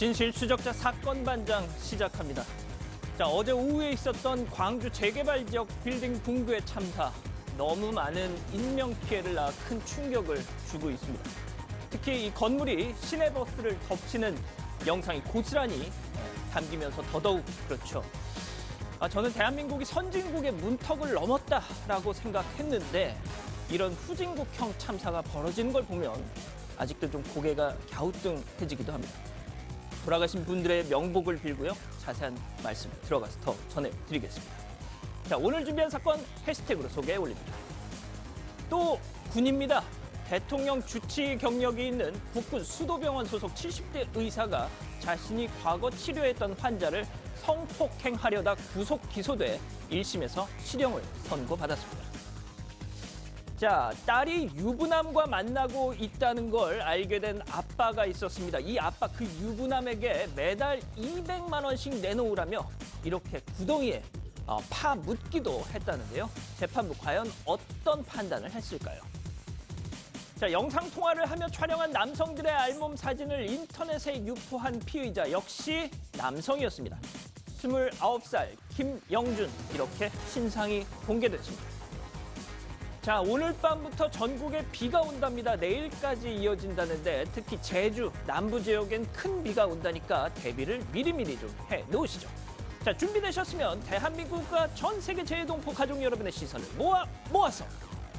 진실 추적자 사건 반장 시작합니다. 자, 어제 오후에 있었던 광주 재개발 지역 빌딩 붕괴 참사. 너무 많은 인명 피해를 낳아 큰 충격을 주고 있습니다. 특히 이 건물이 시내버스를 덮치는 영상이 고스란히 담기면서 더더욱 그렇죠. 저는 대한민국이 선진국의 문턱을 넘었다라고 생각했는데 이런 후진국형 참사가 벌어지는 걸 보면 아직도 좀 고개가 갸우뚱해지기도 합니다. 돌아가신 분들의 명복을 빌고요. 자세한 말씀 들어가서 더 전해드리겠습니다. 자, 오늘 준비한 사건 해시태그로 소개해 올립니다. 또 군입니다. 대통령 주치 경력이 있는 북군 수도병원 소속 70대 의사가 자신이 과거 치료했던 환자를 성폭행하려다 구속 기소돼 1심에서 실형을 선고받았습니다. 자, 딸이 유부남과 만나고 있다는 걸 알게 된 아빠가 있었습니다. 이 아빠 그 유부남에게 매달 200만 원씩 내놓으라며 이렇게 구덩이에 파 묻기도 했다는데요. 재판부 과연 어떤 판단을 했을까요? 자, 영상통화를 하며 촬영한 남성들의 알몸 사진을 인터넷에 유포한 피의자 역시 남성이었습니다. 29살 김영준, 이렇게 신상이 공개됐습니다. 자, 오늘 밤부터 전국에 비가 온답니다. 내일까지 이어진다는데 특히 제주, 남부 지역엔 큰 비가 온다니까 대비를 미리미리 좀 해놓으시죠. 자, 준비되셨으면 대한민국과 전 세계 재해동포 가족 여러분의 시선을 모아서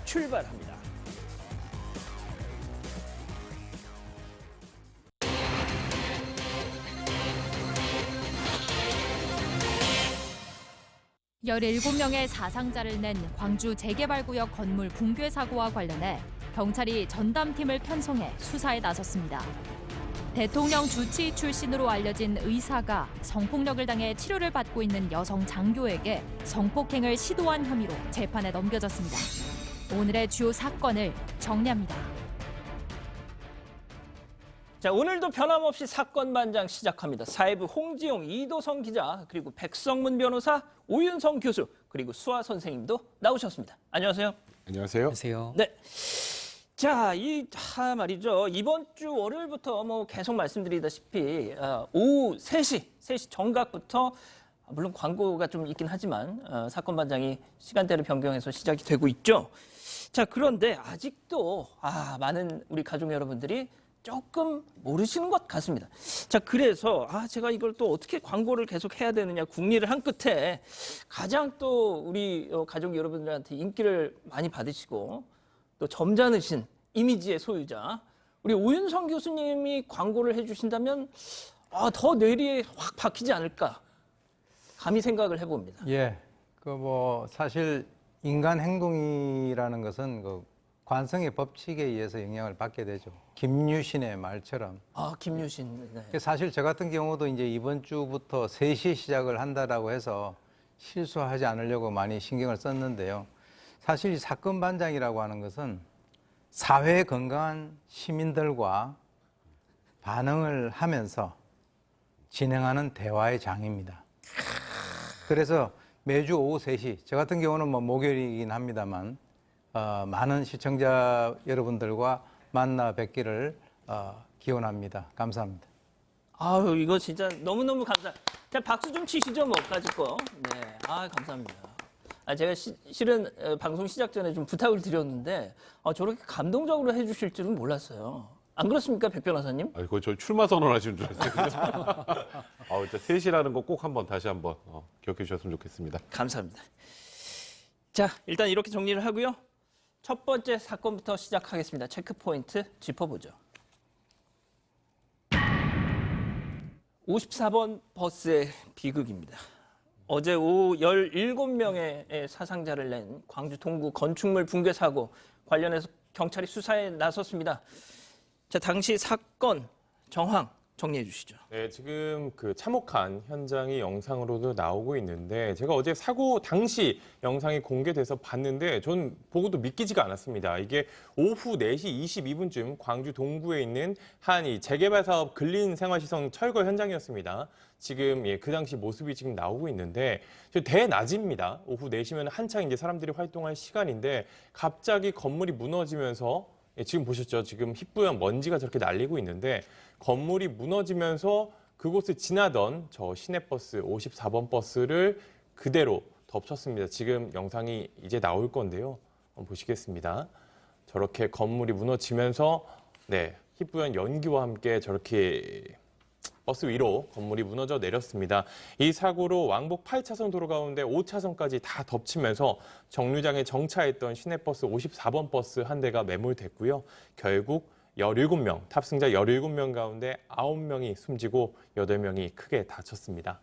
출발합니다. 열일곱 명의 사상자를 낸 광주 재개발구역 건물 붕괴 사고와 관련해 경찰이 전담팀을 편성해 수사에 나섰습니다. 대통령 주치 출신으로 알려진 의사가 성폭력을 당해 치료를 받고 있는 여성 장교에게 성폭행을 시도한 혐의로 재판에 넘겨졌습니다. 오늘의 주요 사건을 정리합니다. 자, 오늘도 변함없이 사건 반장 시작합니다. 사회부 홍지용, 이도성 기자, 그리고 백성문 변호사, 오윤성 교수, 그리고 수아 선생님도 나오셨습니다. 안녕하세요. 안녕하세요. 안녕하세요. 네. 자, 말이죠. 이번 주 월요일부터 계속 말씀드리다시피 오후 3시 정각부터 물론 광고가 좀 있긴 하지만 사건 반장이 시간대를 변경해서 시작이 되고 있죠. 자, 그런데 아직도 많은 우리 가족 여러분들이 조금 모르시는 것 같습니다. 자, 그래서 제가 이걸 또 어떻게 광고를 계속 해야 되느냐 궁리를 한 끝에 가장 또 우리 가족 여러분들한테 인기를 많이 받으시고 또 점잖으신 이미지의 소유자 우리 오윤성 교수님이 광고를 해주신다면 더 뇌리에 확 박히지 않을까 감히 생각을 해봅니다. 예, 사실 인간 행동이라는 것은 관성의 법칙에 의해서 영향을 받게 되죠. 김유신의 말처럼. 김유신. 네. 사실 저 같은 경우도 이제 이번 주부터 3시에 시작을 한다라고 해서 실수하지 않으려고 많이 신경을 썼는데요. 사실 이 사건 반장이라고 하는 것은 사회 건강한 시민들과 반응을 하면서 진행하는 대화의 장입니다. 그래서 매주 오후 3시, 저 같은 경우는 목요일이긴 합니다만 많은 시청자 여러분들과 만나 뵙기를 기원합니다. 감사합니다. 이거 진짜 너무너무 감사합니다. 박수 좀 치시죠, 가지고. 네, 감사합니다. 제가 실은 방송 시작 전에 좀 부탁을 드렸는데 저렇게 감동적으로 해주실 줄은 몰랐어요. 안 그렇습니까, 백 변호사님? 이거 저 출마 선언하시는 줄 알았어요. 진짜 3시라는 거 꼭 다시 한번 기억해 주셨으면 좋겠습니다. 감사합니다. 자, 일단 이렇게 정리를 하고요. 첫 번째 사건부터 시작하겠습니다. 체크포인트 짚어보죠. 54번 버스의 비극입니다. 어제 오후 17명의 사상자를 낸 광주 동구 건축물 붕괴 사고 관련해서 경찰이 수사에 나섰습니다. 자, 당시 사건 정황 정리해 주시죠. 네, 지금 참혹한 현장이 영상으로도 나오고 있는데 제가 어제 사고 당시 영상이 공개돼서 봤는데 전 보고도 믿기지가 않았습니다. 이게 오후 4시 22분쯤 광주 동구에 있는 한 재개발 사업 근린생활시설 철거 현장이었습니다. 지금 그 당시 모습이 지금 나오고 있는데 대낮입니다. 오후 4시면 한창 이제 사람들이 활동할 시간인데 갑자기 건물이 무너지면서 지금 보셨죠? 지금 희뿌연 먼지가 저렇게 날리고 있는데 건물이 무너지면서 그곳을 지나던 저 시내버스 54번 버스를 그대로 덮쳤습니다. 지금 영상이 이제 나올 건데요. 한번 보시겠습니다. 저렇게 건물이 무너지면서 희뿌연 연기와 함께 저렇게 버스 위로 건물이 무너져 내렸습니다. 이 사고로 왕복 8차선 도로 가운데 5차선까지 다 덮치면서 정류장에 정차했던 시내버스 54번 버스 한 대가 매몰됐고요. 결국 17명, 탑승자 17명 가운데 9명이 숨지고 8명이 크게 다쳤습니다.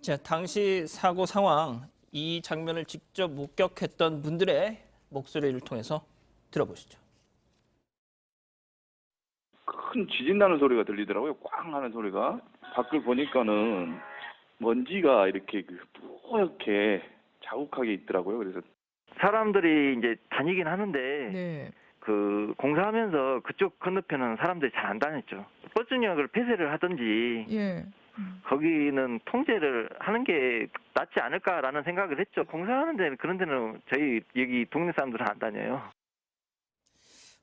자, 당시 사고 상황, 이 장면을 직접 목격했던 분들의 목소리를 통해서 들어보시죠. 큰 지진 나는 소리가 들리더라고요. 꽝 하는 소리가. 밖을 보니까는 먼지가 이렇게 뿌옇게 자국하게 있더라고요. 그래서 사람들이 이제 다니긴 하는데 네. 그 공사하면서 그쪽 건너편은 사람들이 잘 안 다녔죠. 버스역을 폐쇄를 하든지 예. 거기는 통제를 하는 게 낫지 않을까라는 생각을 했죠. 공사하는 데는 그런 데는 저희 여기 동네 사람들은 안 다녀요.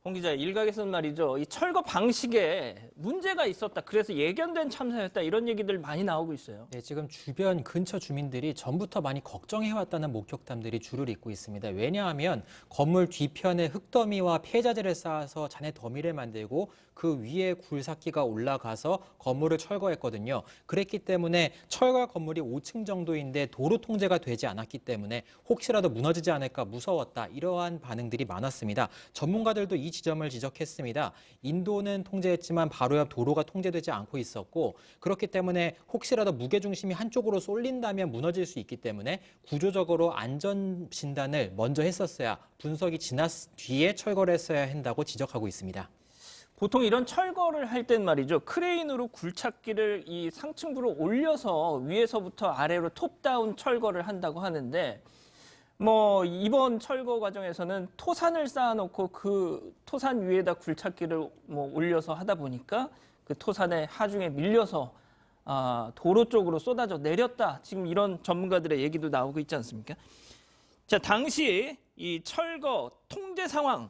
홍 기자, 일각에서는 말이죠. 이 철거 방식에 문제가 있었다. 그래서 예견된 참사였다. 이런 얘기들 많이 나오고 있어요. 네, 지금 주변 근처 주민들이 전부터 많이 걱정해왔다는 목격담들이 줄을 잇고 있습니다. 왜냐하면 건물 뒤편에 흙더미와 폐자재를 쌓아서 잔해 더미를 만들고 그 위에 굴삭기가 올라가서 건물을 철거했거든요. 그랬기 때문에 철거할 건물이 5층 정도인데 도로 통제가 되지 않았기 때문에 혹시라도 무너지지 않을까 무서웠다. 이러한 반응들이 많았습니다. 전문가들도 이 지점을 지적했습니다. 인도는 통제했지만 바로 옆 도로가 통제되지 않고 있었고 그렇기 때문에 혹시라도 무게중심이 한쪽으로 쏠린다면 무너질 수 있기 때문에 구조적으로 안전 진단을 먼저 했었어야 분석이 지났 뒤에 철거를 했어야 한다고 지적하고 있습니다. 보통 이런 철거를 할 땐 말이죠. 크레인으로 굴착기를 이 상층부로 올려서 위에서부터 아래로 톱다운 철거를 한다고 하는데 뭐 이번 철거 과정에서는 토산을 쌓아놓고 그 토산 위에다 굴착기를 뭐 올려서 하다 보니까 그 토산의 하중에 밀려서 도로 쪽으로 쏟아져 내렸다. 지금 이런 전문가들의 얘기도 나오고 있지 않습니까? 자, 당시 이 철거 통제 상황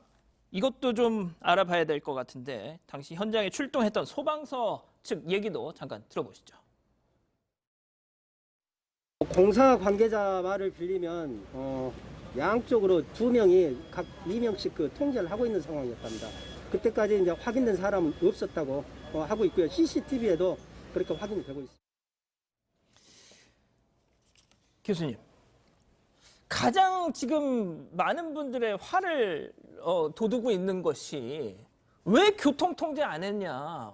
이것도 좀 알아봐야 될 것 같은데 당시 현장에 출동했던 소방서 측 얘기도 잠깐 들어보시죠. 공사 관계자 말을 빌리면 양쪽으로 2명이 각 2명씩 그 통제를 하고 있는 상황이었답니다. 그때까지 이제 확인된 사람은 없었다고 하고 있고요. CCTV에도 그렇게 확인이 되고 있습니다. 교수님, 가장 지금 많은 분들의 화를 돋우고 있는 것이 왜 교통 통제 안 했냐?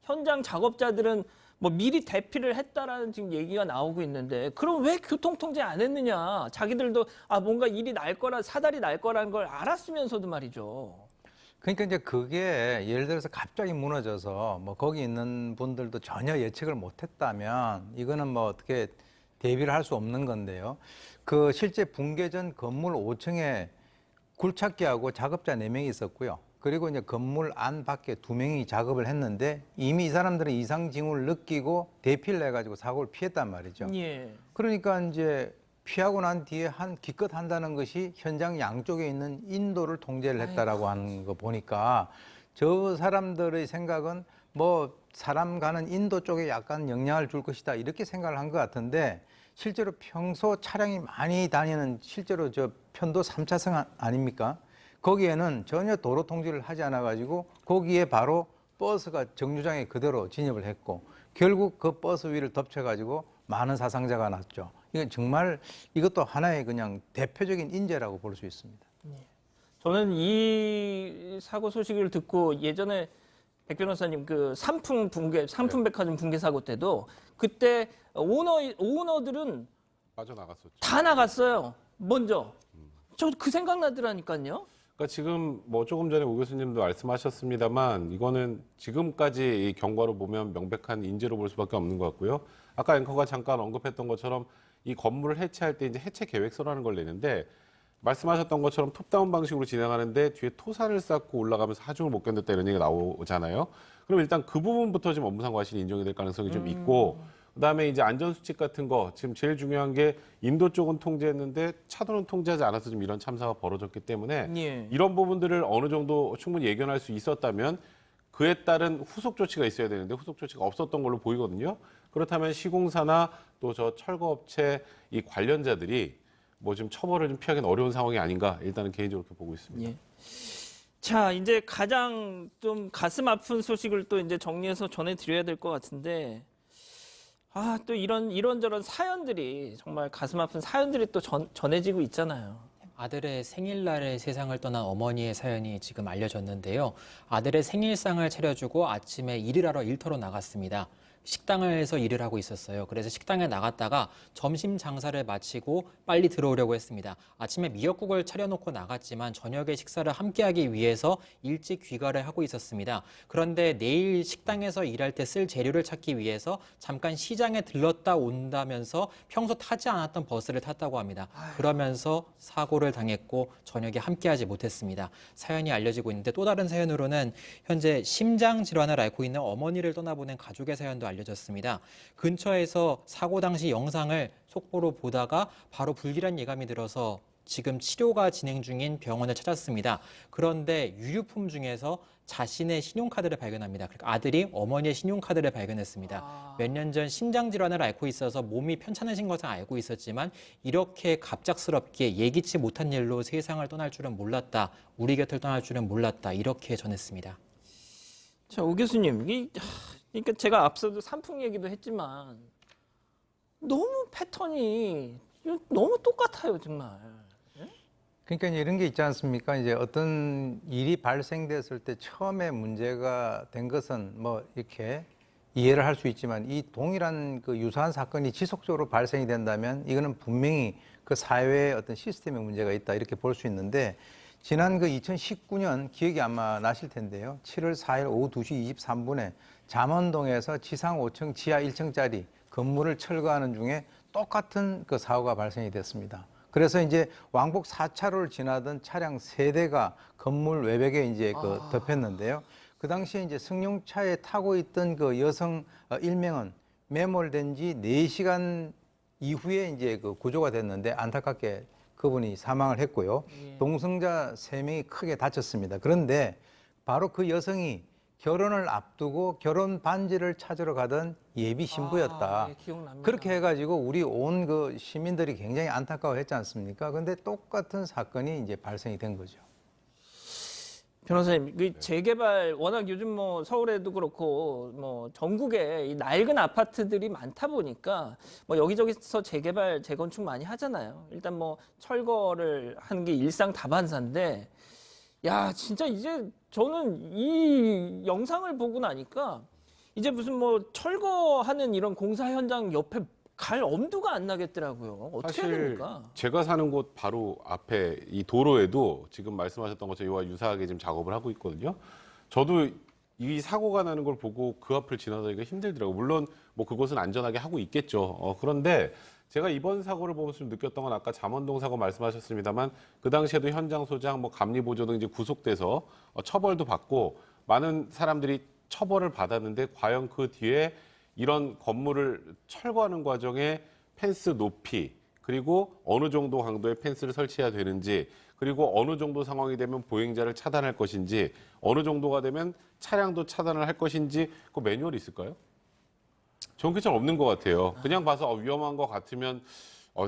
현장 작업자들은 뭐 미리 대피를 했다라는 지금 얘기가 나오고 있는데 그럼 왜 교통 통제 안 했느냐? 자기들도 뭔가 일이 날 거라 사달이 날 거라는 걸 알았으면서도 말이죠. 그러니까 이제 그게 예를 들어서 갑자기 무너져서 뭐 거기 있는 분들도 전혀 예측을 못했다면 이거는 뭐 어떻게 대비를 할 수 없는 건데요. 그 실제 붕괴 전 건물 5층에 굴착기하고 작업자 4명이 있었고요. 그리고 이제 건물 안 밖에 2명이 작업을 했는데 이미 이 사람들은 이상 징후를 느끼고 대피를 해가지고 사고를 피했단 말이죠. 예. 그러니까 이제 피하고 난 뒤에 기껏 한다는 것이 현장 양쪽에 있는 인도를 통제를 했다라고 하는 거 보니까 저 사람들의 생각은 뭐 사람 가는 인도 쪽에 약간 영향을 줄 것이다 이렇게 생각을 한 것 같은데 실제로 평소 차량이 많이 다니는 실제로 저 편도 3차선 아닙니까? 거기에는 전혀 도로 통제를 하지 않아 가지고 거기에 바로 버스가 정류장에 그대로 진입을 했고 결국 그 버스 위를 덮쳐 가지고 많은 사상자가 났죠. 이건 정말 이것도 하나의 그냥 대표적인 인재라고 볼 수 있습니다. 저는 이 사고 소식을 듣고 예전에 백 변호사님 그 삼풍백화점 붕괴 사고 때도 그때 오너들은 빠져나갔었죠. 다 나갔어요. 먼저. 저 그 생각 나더라니까요. 그러니까 지금 뭐 조금 전에 오 교수님도 말씀하셨습니다만 이거는 지금까지 이 경과로 보면 명백한 인재로 볼 수밖에 없는 것 같고요. 아까 앵커가 잠깐 언급했던 것처럼 이 건물을 해체할 때 이제 해체 계획서라는 걸 내는데 말씀하셨던 것처럼 톱다운 방식으로 진행하는데 뒤에 토산을 쌓고 올라가면서 하중을 못 견뎠다 이런 얘기가 나오잖아요. 그럼 일단 그 부분부터 지금 업무상 과실이 인정이 될 가능성이 좀 있고 그다음에 이제 안전수칙 같은 거 지금 제일 중요한 게 인도 쪽은 통제했는데 차도는 통제하지 않아서 지금 이런 참사가 벌어졌기 때문에 예. 이런 부분들을 어느 정도 충분히 예견할 수 있었다면 그에 따른 후속 조치가 있어야 되는데 후속 조치가 없었던 걸로 보이거든요. 그렇다면 시공사나 또 저 철거업체 이 관련자들이 뭐 지금 처벌을 좀 피하기는 어려운 상황이 아닌가 일단은 개인적으로 그렇게 보고 있습니다. 예. 자, 이제 가장 좀 가슴 아픈 소식을 또 이제 정리해서 전해드려야 될 것 같은데, 또 이런저런 사연들이 정말 가슴 아픈 사연들이 또 전해지고 있잖아요. 아들의 생일날에 세상을 떠난 어머니의 사연이 지금 알려졌는데요. 아들의 생일상을 차려주고 아침에 일을 하러 일터로 나갔습니다. 식당에서 일을 하고 있었어요. 그래서 식당에 나갔다가 점심 장사를 마치고 빨리 들어오려고 했습니다. 아침에 미역국을 차려놓고 나갔지만 저녁에 식사를 함께하기 위해서 일찍 귀가를 하고 있었습니다. 그런데 내일 식당에서 일할 때 쓸 재료를 찾기 위해서 잠깐 시장에 들렀다 온다면서 평소 타지 않았던 버스를 탔다고 합니다. 그러면서 사고를 당했고 저녁에 함께하지 못했습니다. 사연이 알려지고 있는데 또 다른 사연으로는 현재 심장 질환을 앓고 있는 어머니를 떠나보낸 가족의 사연도 알려졌습니다. 근처에서 사고 당시 영상을 속보로 보다가 바로 불길한 예감이 들어서 지금 치료가 진행 중인 병원을 찾았습니다. 그런데 유류품 중에서 자신의 신용카드를 발견합니다. 그러니까 아들이 어머니의 신용카드를 발견했습니다. 몇 년 전 심장질환을 앓고 있어서 몸이 편찮으신 것은 알고 있었지만 이렇게 갑작스럽게 예기치 못한 일로 세상을 떠날 줄은 몰랐다. 우리 곁을 떠날 줄은 몰랐다. 이렇게 전했습니다. 자, 오 교수님, 그러니까 제가 앞서도 산풍 얘기도 했지만 너무 패턴이 너무 똑같아요, 정말. 그러니까 이제 이런 게 있지 않습니까? 이제 어떤 일이 발생됐을 때 처음에 문제가 된 것은 뭐 이렇게 이해를 할 수 있지만 이 동일한 그 유사한 사건이 지속적으로 발생이 된다면 이거는 분명히 그 사회의 어떤 시스템의 문제가 있다 이렇게 볼 수 있는데 지난 그 2019년 기억이 아마 나실 텐데요. 7월 4일 오후 2시 23분에 잠원동에서 지상 5층 지하 1층짜리 건물을 철거하는 중에 똑같은 그 사고가 발생이 됐습니다. 그래서 이제 왕복 4차로를 지나던 차량 3대가 건물 외벽에 이제 그 덮였는데요. 그 당시에 이제 승용차에 타고 있던 그 여성 1명은 매몰된 지 4시간 이후에 이제 그 구조가 됐는데 안타깝게 그분이 사망을 했고요. 동승자 3명이 크게 다쳤습니다. 그런데 바로 그 여성이 결혼을 앞두고 결혼 반지를 찾으러 가던 예비 신부였다. 예, 기억납니다. 그렇게 해가지고 우리 온 그 시민들이 굉장히 안타까워했지 않습니까? 그런데 똑같은 사건이 이제 발생이 된 거죠. 변호사님, 그 재개발 워낙 요즘 뭐 서울에도 그렇고 뭐 전국에 이 낡은 아파트들이 많다 보니까 뭐 여기저기서 재개발, 재건축 많이 하잖아요. 일단 뭐 철거를 하는 게 일상 다반사인데, 야, 진짜 이제 저는 이 영상을 보고 나니까 이제 무슨 뭐 철거하는 이런 공사 현장 옆에 갈 엄두가 안 나겠더라고요. 어떻게 해야 사실 됩니까? 제가 사는 곳 바로 앞에 이 도로에도 지금 말씀하셨던 것처럼 이와 유사하게 지금 작업을 하고 있거든요. 저도 이 사고가 나는 걸 보고 그 앞을 지나다니기가 힘들더라고요. 물론 뭐 그곳은 안전하게 하고 있겠죠. 그런데 제가 이번 사고를 보면서 좀 느꼈던 건 아까 잠원동 사고 말씀하셨습니다만 그 당시에도 현장 소장, 뭐 감리 보조 등 이제 구속돼서 처벌도 받고 많은 사람들이 처벌을 받았는데 과연 그 뒤에 이런 건물을 철거하는 과정에 펜스 높이 그리고 어느 정도 강도의 펜스를 설치해야 되는지 그리고 어느 정도 상황이 되면 보행자를 차단할 것인지 어느 정도가 되면 차량도 차단을 할 것인지 그 매뉴얼이 있을까요? 저는 그게 잘 없는 것 같아요. 그냥 봐서 위험한 것 같으면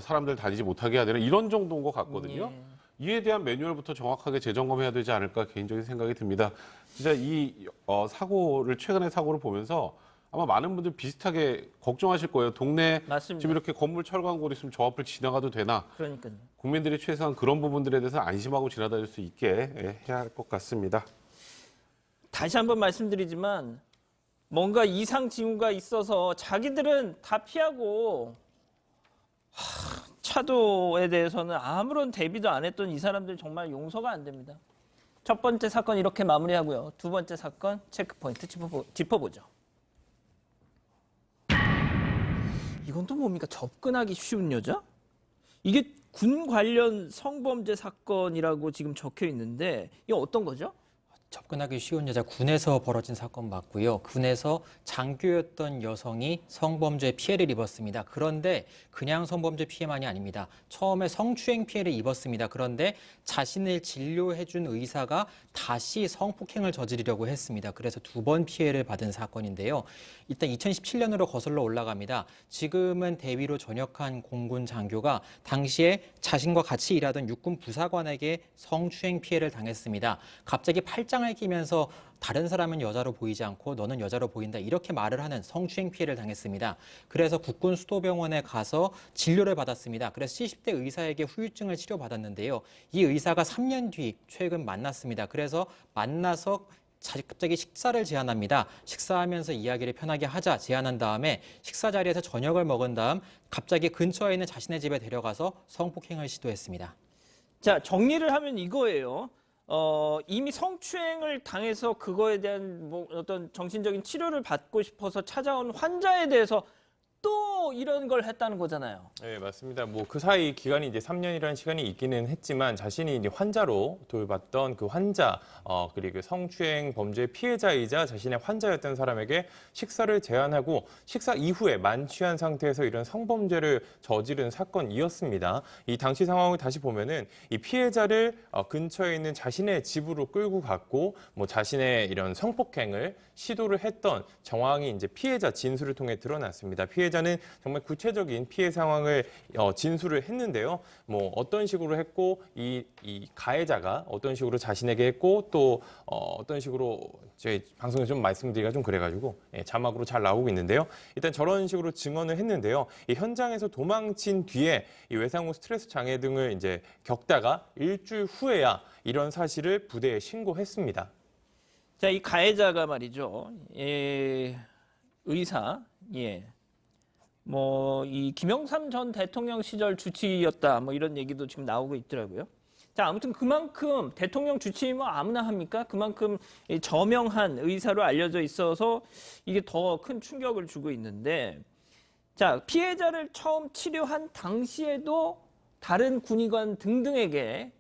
사람들 다니지 못하게 해야 되나 이런 정도인 것 같거든요. 이에 대한 매뉴얼부터 정확하게 재점검해야 되지 않을까 개인적인 생각이 듭니다. 진짜 이 사고를 최근의 사고를 보면서 아마 많은 분들 비슷하게 걱정하실 거예요. 동네 맞습니다. 지금 이렇게 건물 철거한 곳 있으면 저 앞을 지나가도 되나? 그러니까요. 국민들이 최소한 그런 부분들에 대해서 안심하고 지나다닐 수 있게 해야 할 것 같습니다. 다시 한번 말씀드리지만 뭔가 이상 징후가 있어서 자기들은 다 피하고 차도에 대해서는 아무런 대비도 안 했던 이 사람들 정말 용서가 안 됩니다. 첫 번째 사건 이렇게 마무리하고요. 두 번째 사건 체크포인트 짚어보죠. 이건 또 뭡니까? 접근하기 쉬운 여자? 이게 군 관련 성범죄 사건이라고 지금 적혀 있는데 이게 어떤 거죠? 접근하기 쉬운 여자 군에서 벌어진 사건 맞고요. 군에서 장교였던 여성이 성범죄 피해를 입었습니다. 그런데 그냥 성범죄 피해만이 아닙니다. 처음에 성추행 피해를 입었습니다. 그런데 자신을 진료해준 의사가 다시 성폭행을 저지르려고 했습니다. 그래서 2번 피해를 받은 사건인데요. 일단 2017년으로 거슬러 올라갑니다. 지금은 대위로 전역한 공군 장교가 당시에 자신과 같이 일하던 육군 부사관에게 성추행 피해를 당했습니다. 갑자기 팔짱을 끼면서 다른 사람은 여자로 보이지 않고 너는 여자로 보인다 이렇게 말을 하는 성추행 피해를 당했습니다. 그래서 국군 수도병원에 가서 진료를 받았습니다. 그래서 70대 의사에게 후유증을 치료받았는데요. 이 의사가 3년 뒤 최근 만났습니다. 그래서 만나서 갑자기 식사를 제안합니다. 식사하면서 이야기를 편하게 하자 제안한 다음에 식사 자리에서 저녁을 먹은 다음 갑자기 근처에 있는 자신의 집에 데려가서 성폭행을 시도했습니다. 자, 정리를 하면 이거예요. 이미 성추행을 당해서 그거에 대한 뭐 어떤 정신적인 치료를 받고 싶어서 찾아온 환자에 대해서 또 이런 걸 했다는 거잖아요. 네, 맞습니다. 뭐 그 사이 기간이 이제 3년이라는 시간이 있기는 했지만 자신이 이제 환자로 돌봤던 그 환자, 그리고 성추행 범죄 피해자이자 자신의 환자였던 사람에게 식사를 제안하고 식사 이후에 만취한 상태에서 이런 성범죄를 저지른 사건이었습니다. 이 당시 상황을 다시 보면은 이 피해자를 근처에 있는 자신의 집으로 끌고 갔고 뭐 자신의 이런 성폭행을 시도를 했던 정황이 이제 피해자 진술을 통해 드러났습니다. 피해자는 정말 구체적인 피해 상황을 진술을 했는데요. 뭐 어떤 식으로 했고 이 가해자가 어떤 식으로 자신에게 했고 또 어떤 식으로 저희 방송에서 좀 말씀드리기가 좀 그래가지고 자막으로 잘 나오고 있는데요. 일단 저런 식으로 증언을 했는데요. 이 현장에서 도망친 뒤에 이 외상후 스트레스 장애 등을 이제 겪다가 일주일 후에야 이런 사실을 부대에 신고했습니다. 자, 이 가해자가 말이죠. 의사, 뭐 이 김영삼 전 대통령 시절 주치의였다. 뭐 이런 얘기도 지금 나오고 있더라고요. 자, 아무튼 그만큼 대통령 주치의 뭐 아무나 합니까? 그만큼 저명한 의사로 알려져 있어서 이게 더 큰 충격을 주고 있는데, 자, 피해자를 처음 치료한 당시에도 다른 군의관 등등에게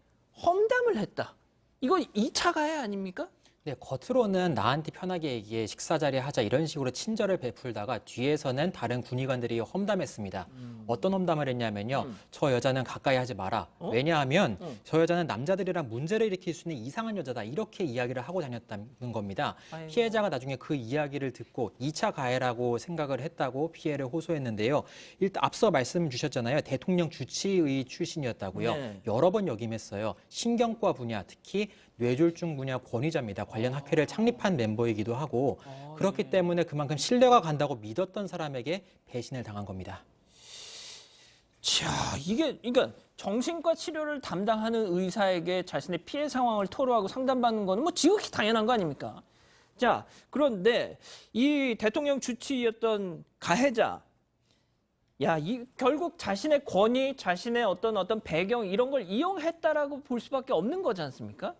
험담을 했다. 이거 2차 가해 아닙니까? 네, 겉으로는 나한테 편하게 얘기해 식사 자리에 하자 이런 식으로 친절을 베풀다가 뒤에서는 다른 군의관들이 험담했습니다. 어떤 험담을 했냐면요. 저 여자는 가까이 하지 마라. 왜냐하면 저 여자는 남자들이랑 문제를 일으킬 수 있는 이상한 여자다. 이렇게 이야기를 하고 다녔다는 겁니다. 아이고. 피해자가 나중에 그 이야기를 듣고 2차 가해라고 생각을 했다고 피해를 호소했는데요. 일단 앞서 말씀 주셨잖아요. 대통령 주치의 출신이었다고요. 네. 여러 번 역임했어요. 신경과 분야, 특히 뇌졸중 분야 권위자입니다. 관련 학회를 창립한 멤버이기도 하고 그렇기 때문에 그만큼 신뢰가 간다고 믿었던 사람에게 배신을 당한 겁니다. 자, 이게 그러니까 정신과 치료를 담당하는 의사에게 자신의 피해 상황을 토로하고 상담받는 거는 뭐 지극히 당연한 거 아닙니까? 자, 그런데 이 대통령 주치의였던 가해자, 결국 자신의 권위, 자신의 어떤 배경 이런 걸 이용했다라고 볼 수밖에 없는 거지 않습니까?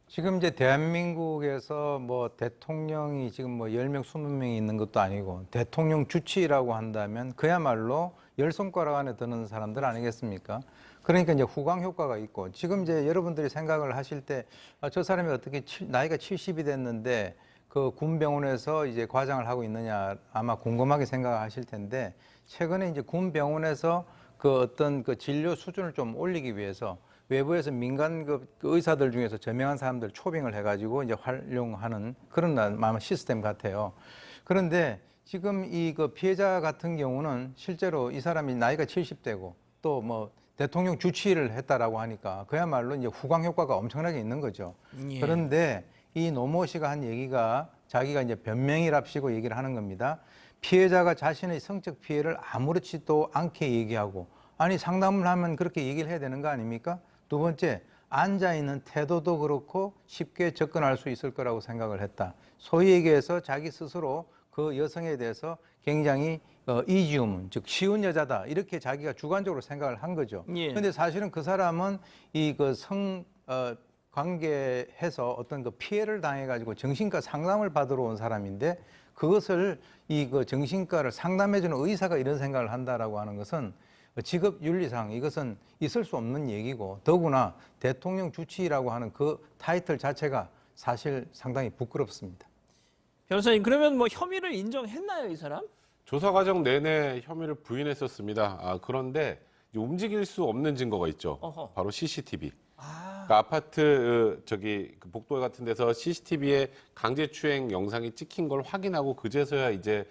지금 이제 대한민국에서 뭐 대통령이 지금 뭐 10명, 20명이 있는 것도 아니고 대통령 주치의라고 한다면 그야말로 10손가락 안에 드는 사람들 아니겠습니까? 그러니까 이제 후광 효과가 있고 지금 이제 여러분들이 생각을 하실 때 저 사람이 어떻게 나이가 70이 됐는데 그 군병원에서 이제 과장을 하고 있느냐 아마 궁금하게 생각하실 텐데 최근에 이제 군병원에서 그 어떤 그 진료 수준을 좀 올리기 위해서 외부에서 민간 그 의사들 중에서 저명한 사람들 초빙을 해가지고 이제 활용하는 그런 아마 시스템 같아요. 그런데 지금 이 그 피해자 같은 경우는 실제로 이 사람이 나이가 70대고 또 뭐 대통령 주치의를 했다라고 하니까 그야말로 이제 후광 효과가 엄청나게 있는 거죠. 예. 그런데 이 노모 씨가 한 얘기가 자기가 이제 변명이랍시고 얘기를 하는 겁니다. 피해자가 자신의 성적 피해를 아무렇지도 않게 얘기하고 아니 상담을 하면 그렇게 얘기를 해야 되는 거 아닙니까? 두 번째, 앉아있는 태도도 그렇고 쉽게 접근할 수 있을 거라고 생각을 했다. 소위 얘기해서 자기 스스로 그 여성에 대해서 굉장히 이지우문, 즉 쉬운 여자다 이렇게 자기가 주관적으로 생각을 한 거죠. 그런데 사실은 그 사람은 이 그 관계해서 어떤 그 피해를 당해가지고 정신과 상담을 받으러 온 사람인데 그것을 이 그 정신과를 상담해주는 의사가 이런 생각을 한다라고 하는 것은 직업 윤리상 이것은 있을 수 없는 얘기고 더구나 대통령 주치의라고 하는 그 타이틀 자체가 사실 상당히 부끄럽습니다. 변호사님, 그러면 뭐 혐의를 인정했나요, 이 사람? 조사 과정 내내 혐의를 부인했었습니다. 그런데 이제 움직일 수 없는 증거가 있죠. 어허. 바로 CCTV. 아, 그러니까 아파트 그 복도 같은 데서 CCTV에 강제추행 영상이 찍힌 걸 확인하고 그제서야 이제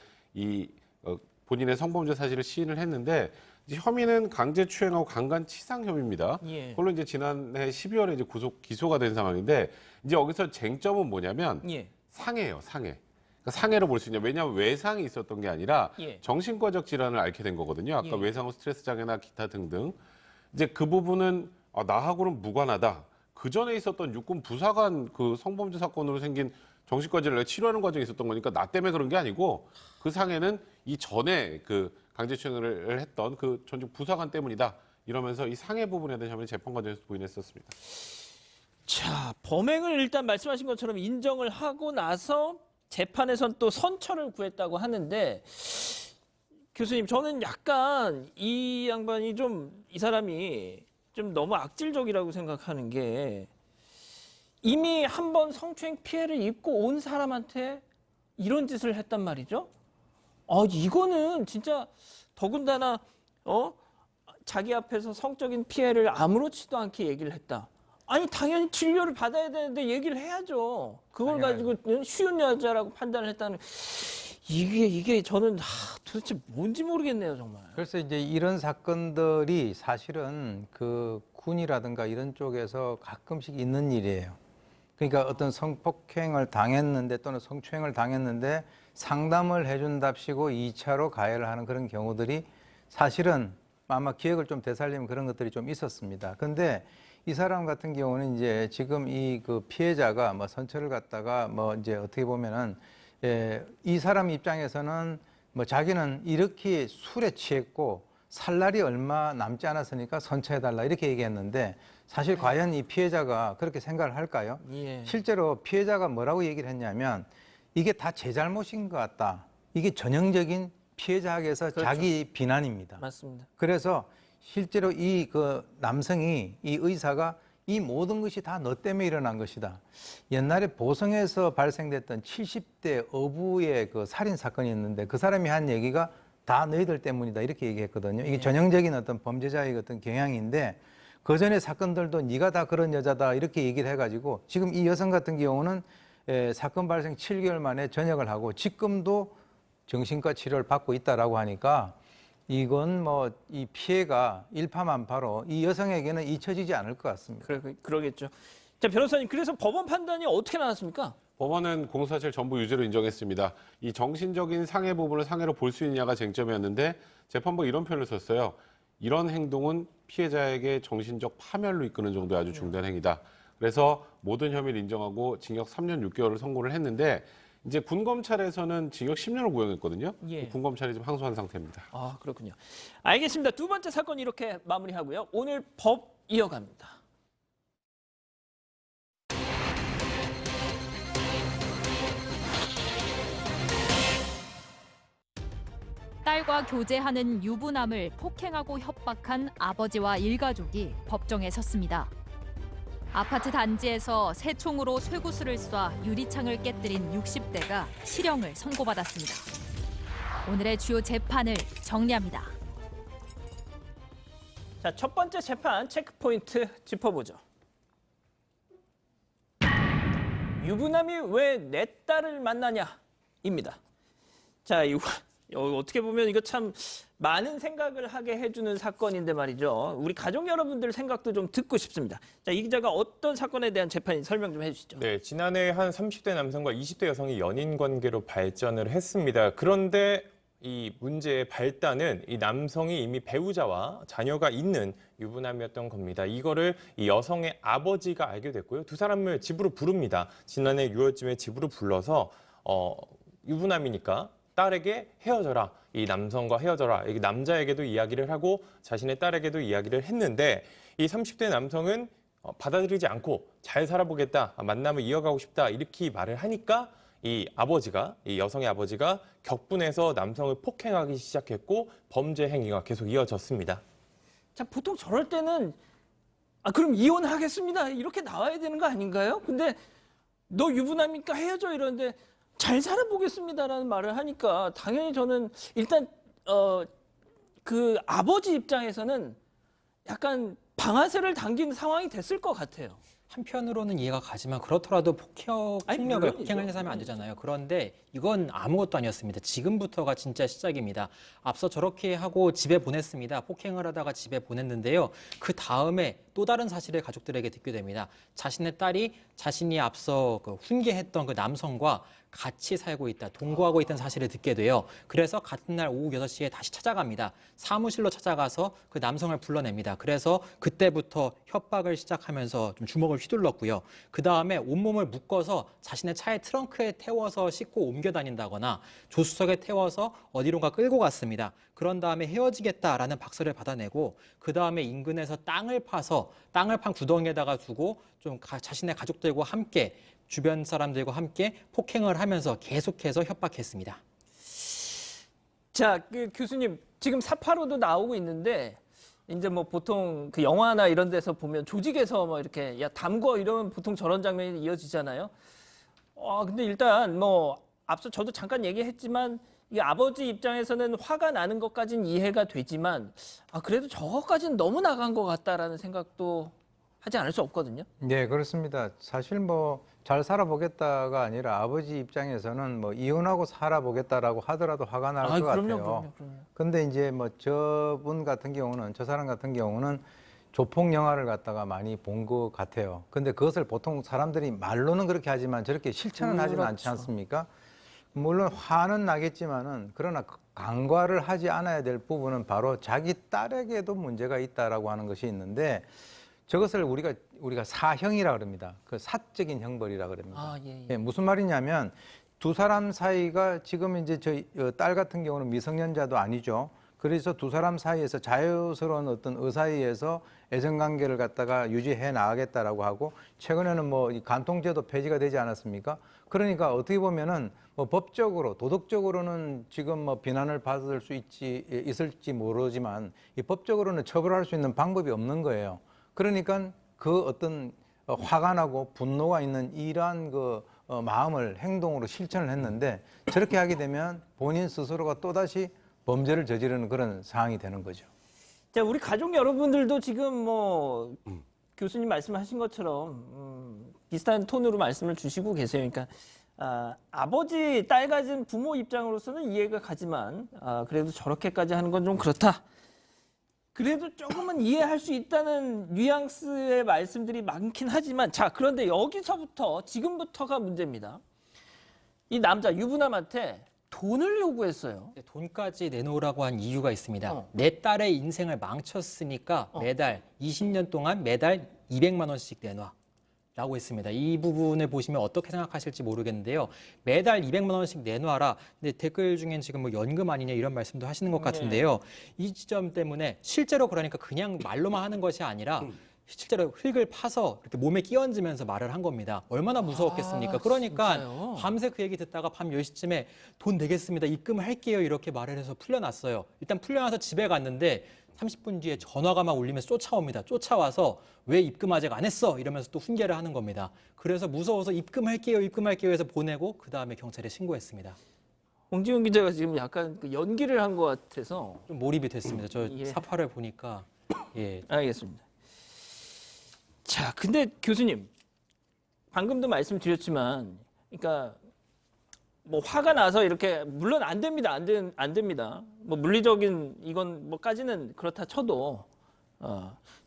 본인의 성범죄 사실을 시인을 했는데, 이제 혐의는 강제추행하고 강간치상 혐의입니다. 예. 그걸로 이제 지난해 12월에 이제 기소가 된 상황인데, 이제 여기서 쟁점은 뭐냐면 예. 상해예요, 상해. 그러니까 상해로 볼 수 있냐? 왜냐하면 외상이 있었던 게 아니라 예. 정신과적 질환을 앓게 된 거거든요. 아까 예. 외상 후 스트레스 장애나 기타 등등. 이제 그 부분은 나하고는 무관하다. 그 전에 있었던 육군 부사관 그 성범죄 사건으로 생긴 정신과 질환을 치료하는 과정이 있었던 거니까 나 때문에 그런 게 아니고, 그 상해는 이 전에 그 강제추행을 했던 그 전직 부사관 때문이다. 이러면서 이 상해 부분에 대한 혐의를 재판 과정에서 부인했었습니다. 자, 범행을 일단 말씀하신 것처럼 인정을 하고 나서 재판에선 또 선처를 구했다고 하는데, 교수님, 저는 약간 이 양반이 이 사람이 좀 너무 악질적이라고 생각하는 게, 이미 한 번 성추행 피해를 입고 온 사람한테 이런 짓을 했단 말이죠. 이거는 진짜 더군다나 자기 앞에서 성적인 피해를 아무렇지도 않게 얘기를 했다. 아니, 당연히 진료를 받아야 되는데 얘기를 해야죠. 그걸 가지고 쉬운 여자라고 판단을 했다는, 이게 저는 도대체 뭔지 모르겠네요, 정말. 그래서 이제 이런 사건들이 사실은 그 군이라든가 이런 쪽에서 가끔씩 있는 일이에요. 그러니까 어떤 성폭행을 당했는데 또는 성추행을 당했는데 상담을 해준답시고 2차로 가해를 하는 그런 경우들이 사실은 아마 기억을 좀 되살리면 그런 것들이 좀 있었습니다. 근데 이 사람 같은 경우는 이제 지금 그 피해자가 뭐 선처를 갖다가 뭐 이제 어떻게 보면은 이 사람 입장에서는 뭐 자기는 이렇게 술에 취했고 살 날이 얼마 남지 않았으니까 선처해달라 이렇게 얘기했는데, 사실 과연 이 피해자가 그렇게 생각을 할까요? 예. 실제로 피해자가 뭐라고 얘기를 했냐면 이게 다 제 잘못인 것 같다. 이게 전형적인 피해자에게서 그렇죠. 자기 비난입니다. 맞습니다. 그래서 실제로 그 남성이, 이 의사가 이 모든 것이 다 너 때문에 일어난 것이다. 옛날에 보성에서 발생됐던 70대 어부의 그 살인 사건이 있는데 그 사람이 한 얘기가 다 너희들 때문이다 이렇게 얘기했거든요. 이게 전형적인 어떤 범죄자의 어떤 경향인데, 그 전에 사건들도 네가 다 그런 여자다 이렇게 얘기를 해가지고 지금 이 여성 같은 경우는 사건 발생 7개월 만에 전역을 하고 지금도 정신과 치료를 받고 있다라고 하니까 이건 뭐 이 피해가 일파만파로 이 여성에게는 잊혀지지 않을 것 같습니다. 그러겠죠. 자, 변호사님, 그래서 법원 판단이 어떻게 나왔습니까? 법원은 공소사실 전부 유죄로 인정했습니다. 이 정신적인 상해 부분을 상해로 볼 수 있느냐가 쟁점이었는데, 재판부가 이런 표현을 썼어요. 이런 행동은 피해자에게 정신적 파멸로 이끄는 정도의 아주 중대한 행위다. 그래서 모든 혐의를 인정하고 징역 3년 6개월을 선고를 했는데, 이제 군검찰에서는 징역 10년을 구형했거든요. 예. 군검찰이 지금 항소한 상태입니다. 그렇군요. 알겠습니다. 두 번째 사건 이렇게 마무리하고요. 오늘 법 이어갑니다. 딸과 교제하는 유부남을 폭행하고 협박한 아버지와 일가족이 법정에 섰습니다. 아파트 단지에서 새총으로 쇠구슬을 쏴 유리창을 깨뜨린 60대가 실형을 선고받았습니다. 오늘의 주요 재판을 정리합니다. 자, 첫 번째 재판 체크포인트 짚어보죠. 유부남이 왜 내 딸을 만나냐입니다. 자, 이거 어떻게 보면 이거 참 많은 생각을 하게 해주는 사건인데 말이죠. 우리 가족 여러분들 생각도 좀 듣고 싶습니다. 자, 이 기자가 어떤 사건에 대한 재판인지 설명 좀 해주시죠. 네, 지난해 한 30대 남성과 20대 여성이 연인 관계로 발전을 했습니다. 그런데 이 문제의 발단은 이 남성이 이미 배우자와 자녀가 있는 유부남이었던 겁니다. 이거를 이 여성의 아버지가 알게 됐고요. 두 사람을 집으로 부릅니다. 지난해 6월쯤에 집으로 불러서 유부남이니까 딸에게 헤어져라. 이 남성과 헤어져라. 이 남자에게도 이야기를 하고 자신의 딸에게도 이야기를 했는데, 이 30대 남성은 받아들이지 않고 잘 살아보겠다. 만남을 이어가고 싶다. 이렇게 말을 하니까 이 여성의 아버지가 격분해서 남성을 폭행하기 시작했고 범죄 행위가 계속 이어졌습니다. 자, 보통 저럴 때는 그럼 이혼하겠습니다. 이렇게 나와야 되는 거 아닌가요? 근데 너 유부남이니까 헤어져 이러는데 잘 살아보겠습니다라는 말을 하니까 당연히 저는 일단 그 아버지 입장에서는 약간 방아쇠를 당긴 상황이 됐을 것 같아요. 한편으로는 이해가 가지만 그렇더라도 폭력을 물론이죠. 폭행을 해서 하면 안 되잖아요. 그런데 이건 아무것도 아니었습니다. 지금부터가 진짜 시작입니다. 앞서 저렇게 하고 집에 보냈습니다. 폭행을 하다가 집에 보냈는데요. 그 다음에 또 다른 사실을 가족들에게 듣게 됩니다. 자신의 딸이 자신이 앞서 그 훈계했던 그 남성과 같이 살고 있다, 동거하고 있다는 사실을 듣게 돼요. 그래서 같은 날 오후 6시에 다시 찾아갑니다. 사무실로 찾아가서 그 남성을 불러냅니다. 그래서 그때부터 협박을 시작하면서 좀 주먹을 휘둘렀고요. 그 다음에 온몸을 묶어서 자신의 차의 트렁크에 태워서 싣고 옮겨 다닌다거나 조수석에 태워서 어디론가 끌고 갔습니다. 그런 다음에 헤어지겠다라는 박서를 받아내고 그 다음에 인근에서 땅을 판 구덩이에다가 두고 좀 자신의 가족들과 함께 주변 사람들과 함께 폭행을 하면서 계속해서 협박했습니다. 자, 그 교수님 지금 사파로도 나오고 있는데 이제 뭐 보통 그 영화나 이런 데서 보면 조직에서 뭐 이렇게 야 담궈 이러면 보통 저런 장면이 이어지잖아요. 근데 일단 뭐 앞서 저도 잠깐 얘기했지만 이 아버지 입장에서는 화가 나는 것까지는 이해가 되지만 그래도 저것까지는 너무 나간 것 같다라는 생각도 하지 않을 수 없거든요. 네, 그렇습니다. 사실 뭐 잘 살아보겠다가 아니라 아버지 입장에서는 뭐 이혼하고 살아보겠다라고 하더라도 화가 날 것 같아요. 그럼요. 근데 이제 뭐 저분 같은 경우는, 저 사람 같은 경우는 조폭 영화를 갖다가 많이 본 것 같아요. 근데 그것을 보통 사람들이 말로는 그렇게 하지만 저렇게 실천은 하지는 않지 않습니까? 물론 화는 나겠지만은 그러나 간과를 하지 않아야 될 부분은 바로 자기 딸에게도 문제가 있다라고 하는 것이 있는데 저것을 우리가 사형이라 그럽니다. 그 사적인 형벌이라 그럽니다. 예, 무슨 말이냐면 두 사람 사이가 지금 이제 저희 딸 같은 경우는 미성년자도 아니죠. 그래서 두 사람 사이에서 자유스러운 어떤 의사에서 애정 관계를 갖다가 유지해 나가겠다라고 하고 최근에는 뭐 간통죄도 폐지가 되지 않았습니까? 그러니까 어떻게 보면은 뭐 법적으로 도덕적으로는 지금 뭐 비난을 받을 수 있을지 모르지만 이 법적으로는 처벌할 수 있는 방법이 없는 거예요. 그러니까 그 어떤 화가 나고 분노가 있는 이러한 그 마음을 행동으로 실천을 했는데 저렇게 하게 되면 본인 스스로가 또다시 범죄를 저지르는 그런 상황이 되는 거죠. 자, 우리 가족 여러분들도 지금 뭐 교수님 말씀하신 것처럼 비슷한 톤으로 말씀을 주시고 계세요. 그러니까 아버지 딸 가진 부모 입장으로서는 이해가 가지만 그래도 저렇게까지 하는 건 좀 그렇다. 그래도 조금은 이해할 수 있다는 뉘앙스의 말씀들이 많긴 하지만 자, 그런데 여기서부터 지금부터가 문제입니다. 이 남자 유부남한테 돈을 요구했어요. 돈까지 내놓으라고 한 이유가 있습니다. 내 딸의 인생을 망쳤으니까 매달 20년 동안 매달 200만 원씩 내놔. 라고 했습니다. 이 부분을 보시면 어떻게 생각하실지 모르겠는데요. 매달 200만 원씩 내놔라. 근데 댓글 중엔 지금 뭐 연금 아니냐 이런 말씀도 하시는 것 같은데요. 이 지점 때문에 실제로 그러니까 그냥 말로만 하는 것이 아니라 실제로 흙을 파서 이렇게 몸에 끼얹으면서 말을 한 겁니다. 얼마나 무서웠겠습니까? 그러니까 진짜요? 밤새 그 얘기 듣다가 밤 10시쯤에 돈 내겠습니다. 입금할게요. 이렇게 말을 해서 풀려났어요. 일단 풀려나서 집에 갔는데 30분 뒤에 전화가 막 울리면서 쫓아옵니다. 쫓아와서 왜 입금 아직 안 했어? 이러면서 또 훈계를 하는 겁니다. 그래서 무서워서 입금할게요 해서 보내고 그다음에 경찰에 신고했습니다. 홍지훈 기자가 지금 약간 그 연기를 한 것 같아서 좀 몰입이 됐습니다. 저 예. 사파를 보니까. 예. 알겠습니다. 자, 근데 교수님 방금도 말씀드렸지만 그러니까 뭐 화가 나서 이렇게 물론 안 됩니다. 안 됩니다. 뭐 물리적인 이건 뭐까지는 그렇다 쳐도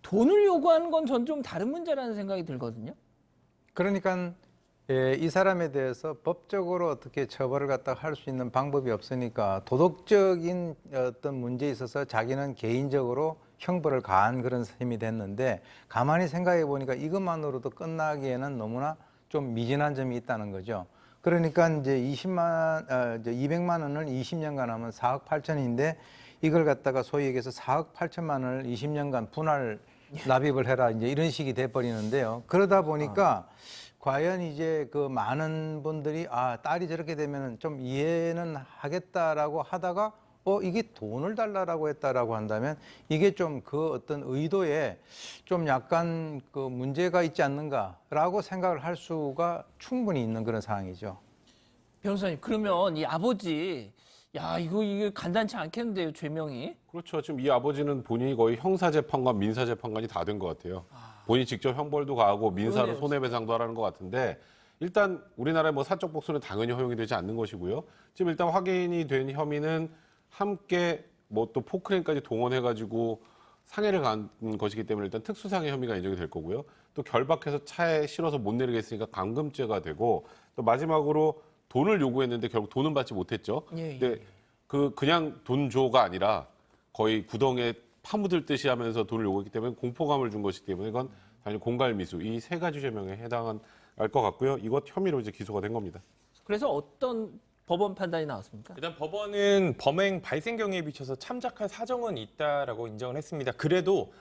돈을 요구하는 건 전 좀 다른 문제라는 생각이 들거든요. 그러니까 이 사람에 대해서 법적으로 어떻게 처벌을 갖다가 할 수 있는 방법이 없으니까 도덕적인 어떤 문제에 있어서 자기는 개인적으로 형벌을 가한 그런 셈이 됐는데 가만히 생각해 보니까 이것만으로도 끝나기에는 너무나 좀 미진한 점이 있다는 거죠. 그러니까 이제 200만 원을 20년간 하면 4억 8천인데 이걸 갖다가 소위 얘기해서 4억 8천만 원을 20년간 분할 납입을 해라 이제 이런 식이 돼 버리는데요. 그러다 보니까 과연 이제 그 많은 분들이 딸이 저렇게 되면 좀 이해는 하겠다라고 하다가 이게 돈을 달라고 했다라고 한다면 이게 좀 그 어떤 의도에 좀 약간 그 문제가 있지 않는가라고 생각을 할 수가 충분히 있는 그런 상황이죠. 변호사님, 그러면 이 아버지, 야, 이거 간단치 않겠는데요, 죄명이? 그렇죠. 지금 이 아버지는 본인이 거의 형사재판관, 민사재판관이 다 된 것 같아요. 본인이 직접 형벌도 가하고 민사로 그러네요, 손해배상도 하라는 것 같은데 일단 우리나라의 뭐 사적 복수는 당연히 허용이 되지 않는 것이고요. 지금 일단 확인이 된 혐의는 함께 뭐 또 포크레인까지 동원해가지고 상해를 간 것이기 때문에 일단 특수상해 혐의가 인정이 될 거고요. 또 결박해서 차에 실어서 못 내리게 했으니까 감금죄가 되고 또 마지막으로 돈을 요구했는데 결국 돈은 받지 못했죠. 예, 근데 그냥 돈 줘가 아니라 거의 구덩이에 파묻을 듯이 하면서 돈을 요구했기 때문에 공포감을 준 것이기 때문에 이건 당연히 공갈미수 이 세 가지 죄명에 해당할 것 같고요. 이것 혐의로 이제 기소가 된 겁니다. 그래서 어떤 법원 판단이 나왔습니까? 일단 법원은 범행 발생 경위에 비춰서 참작한 사정은 있다라고 인정을 했습니다.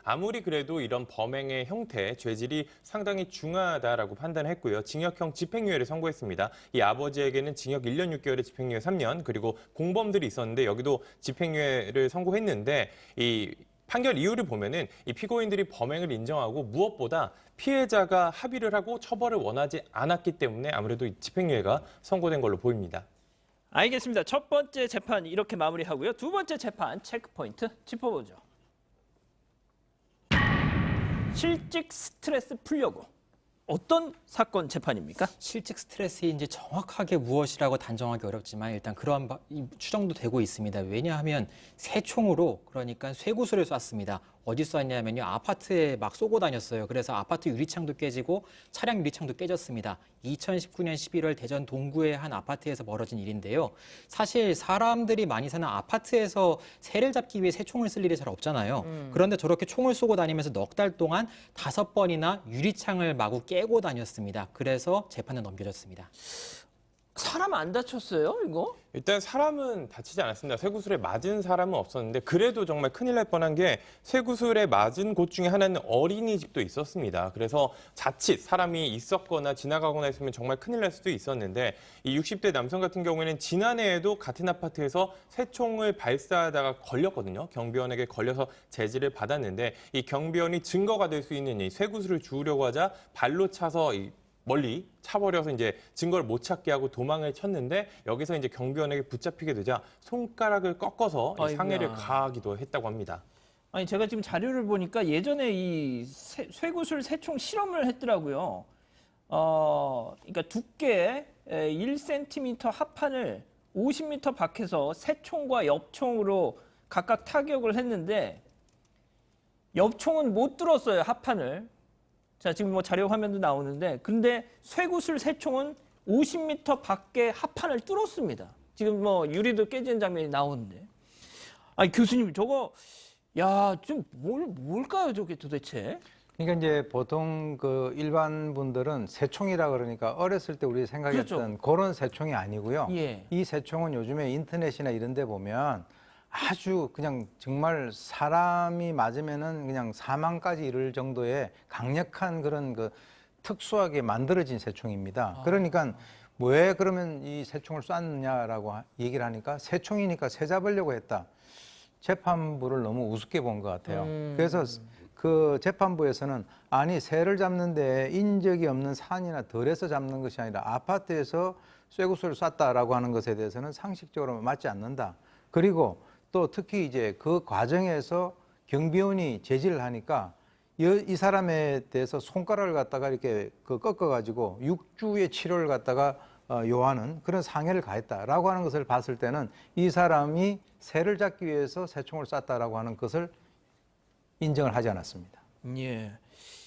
아무리 그래도 이런 범행의 형태, 죄질이 상당히 중하다라고 판단했고요. 징역형 집행유예를 선고했습니다. 이 아버지에게는 징역 1년 6개월의 집행유예 3년, 그리고 공범들이 있었는데 여기도 집행유예를 선고했는데 이 판결 이유를 보면은 이 피고인들이 범행을 인정하고 무엇보다 피해자가 합의를 하고 처벌을 원하지 않았기 때문에 아무래도 이 집행유예가 선고된 걸로 보입니다. 알겠습니다. 첫 번째 재판 이렇게 마무리하고요. 두 번째 재판 체크포인트 짚어보죠. 실직 스트레스 풀려고. 어떤 사건 재판입니까? 실직 스트레스인지 정확하게 무엇이라고 단정하기 어렵지만 일단 그러한 추정도 되고 있습니다. 왜냐하면 새총으로 그러니까 쇠구슬을 쐈습니다. 어디 쐈냐면요. 아파트에 막 쏘고 다녔어요. 그래서 아파트 유리창도 깨지고 차량 유리창도 깨졌습니다. 2019년 11월 대전 동구의 한 아파트에서 벌어진 일인데요. 사실 사람들이 많이 사는 아파트에서 새를 잡기 위해 새총을 쓸 일이 잘 없잖아요. 그런데 저렇게 총을 쏘고 다니면서 넉 달 동안 5번이나 유리창을 마구 깨고 다녔습니다. 그래서 재판은 넘겨졌습니다. 사람 안 다쳤어요, 이거? 일단 사람은 다치지 않았습니다. 쇠구슬에 맞은 사람은 없었는데 그래도 정말 큰일 날 뻔한 게 쇠구슬에 맞은 곳 중에 하나는 어린이집도 있었습니다. 그래서 자칫 사람이 있었거나 지나가거나 했으면 정말 큰일 날 수도 있었는데 이 60대 남성 같은 경우에는 지난해에도 같은 아파트에서 새총을 발사하다가 걸렸거든요. 경비원에게 걸려서 제지를 받았는데 이 경비원이 증거가 될 수 있는 이 쇠구슬을 주우려고 하자 발로 차서 멀리 차버려서 이제 증거를 못 찾게 하고 도망을 쳤는데 여기서 이제 경비원에게 붙잡히게 되자 손가락을 꺾어서 이 상해를 가하기도 했다고 합니다. 아니, 제가 지금 자료를 보니까 예전에 이 쇠구슬 새총 실험을 했더라고요. 그러니까 두께 1cm 합판을 50m 밖에서 새총과 엽총으로 각각 타격을 했는데 엽총은 못 뚫었어요, 합판을. 자, 지금 뭐 자료 화면도 나오는데, 근데 쇠구슬 새총은 50m 밖에 합판을 뚫었습니다. 지금 뭐 유리도 깨지는 장면이 나오는데. 아니, 교수님, 저거, 야, 좀 뭘까요, 저게 도대체? 그러니까 이제 보통 그 일반 분들은 새총이라 그러니까 어렸을 때 우리 생각했던 그렇죠. 그런 새총이 아니고요. 예. 이 새총은 요즘에 인터넷이나 이런 데 보면 아주 그냥 정말 사람이 맞으면은 그냥 사망까지 이를 정도의 강력한 그런 그 특수하게 만들어진 새총입니다. 그러니까 왜 그러면 이 새총을 쐈느냐라고 얘기를 하니까 새총이니까 새 잡으려고 했다. 재판부를 너무 우습게 본 것 같아요. 그래서 그 재판부에서는 아니 새를 잡는데 인적이 없는 산이나 덜에서 잡는 것이 아니라 아파트에서 쇠구슬을 쐈다라고 하는 것에 대해서는 상식적으로 맞지 않는다. 그리고 또 특히 이제 그 과정에서 경비원이 제지를 하니까 이 사람에 대해서 손가락을 갖다가 이렇게 꺾어가지고 6주의 치료를 갖다가 요하는 그런 상해를 가했다라고 하는 것을 봤을 때는 이 사람이 새를 잡기 위해서 새총을 쐈다라고 하는 것을 인정을 하지 않았습니다. 예.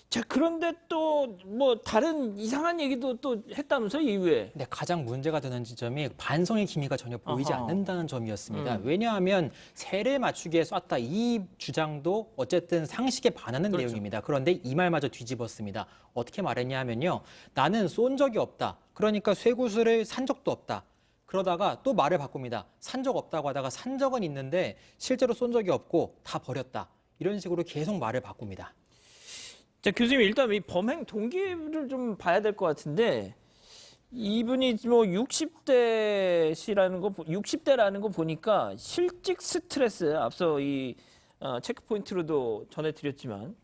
자, 그런데 또 뭐 다른 이상한 얘기도 또 했다면서요, 이후에? 근데 가장 문제가 되는 지점이 반성의 기미가 전혀 보이지 아하. 않는다는 점이었습니다. 왜냐하면 새를 맞추기에 쐈다 이 주장도 어쨌든 상식에 반하는 그렇죠. 내용입니다. 그런데 이 말마저 뒤집었습니다. 어떻게 말했냐 하면요. 나는 쏜 적이 없다. 그러니까 쇠구슬을 산 적도 없다. 그러다가 또 말을 바꿉니다. 산 적 없다고 하다가 산 적은 있는데 실제로 쏜 적이 없고 다 버렸다. 이런 식으로 계속 말을 바꿉니다. 자, 교수님, 일단 이 범행 동기를 좀 봐야 될 것 같은데, 이분이 뭐 60대라는 거 보니까 실직 스트레스 앞서 이 체크 포인트로도 전해드렸지만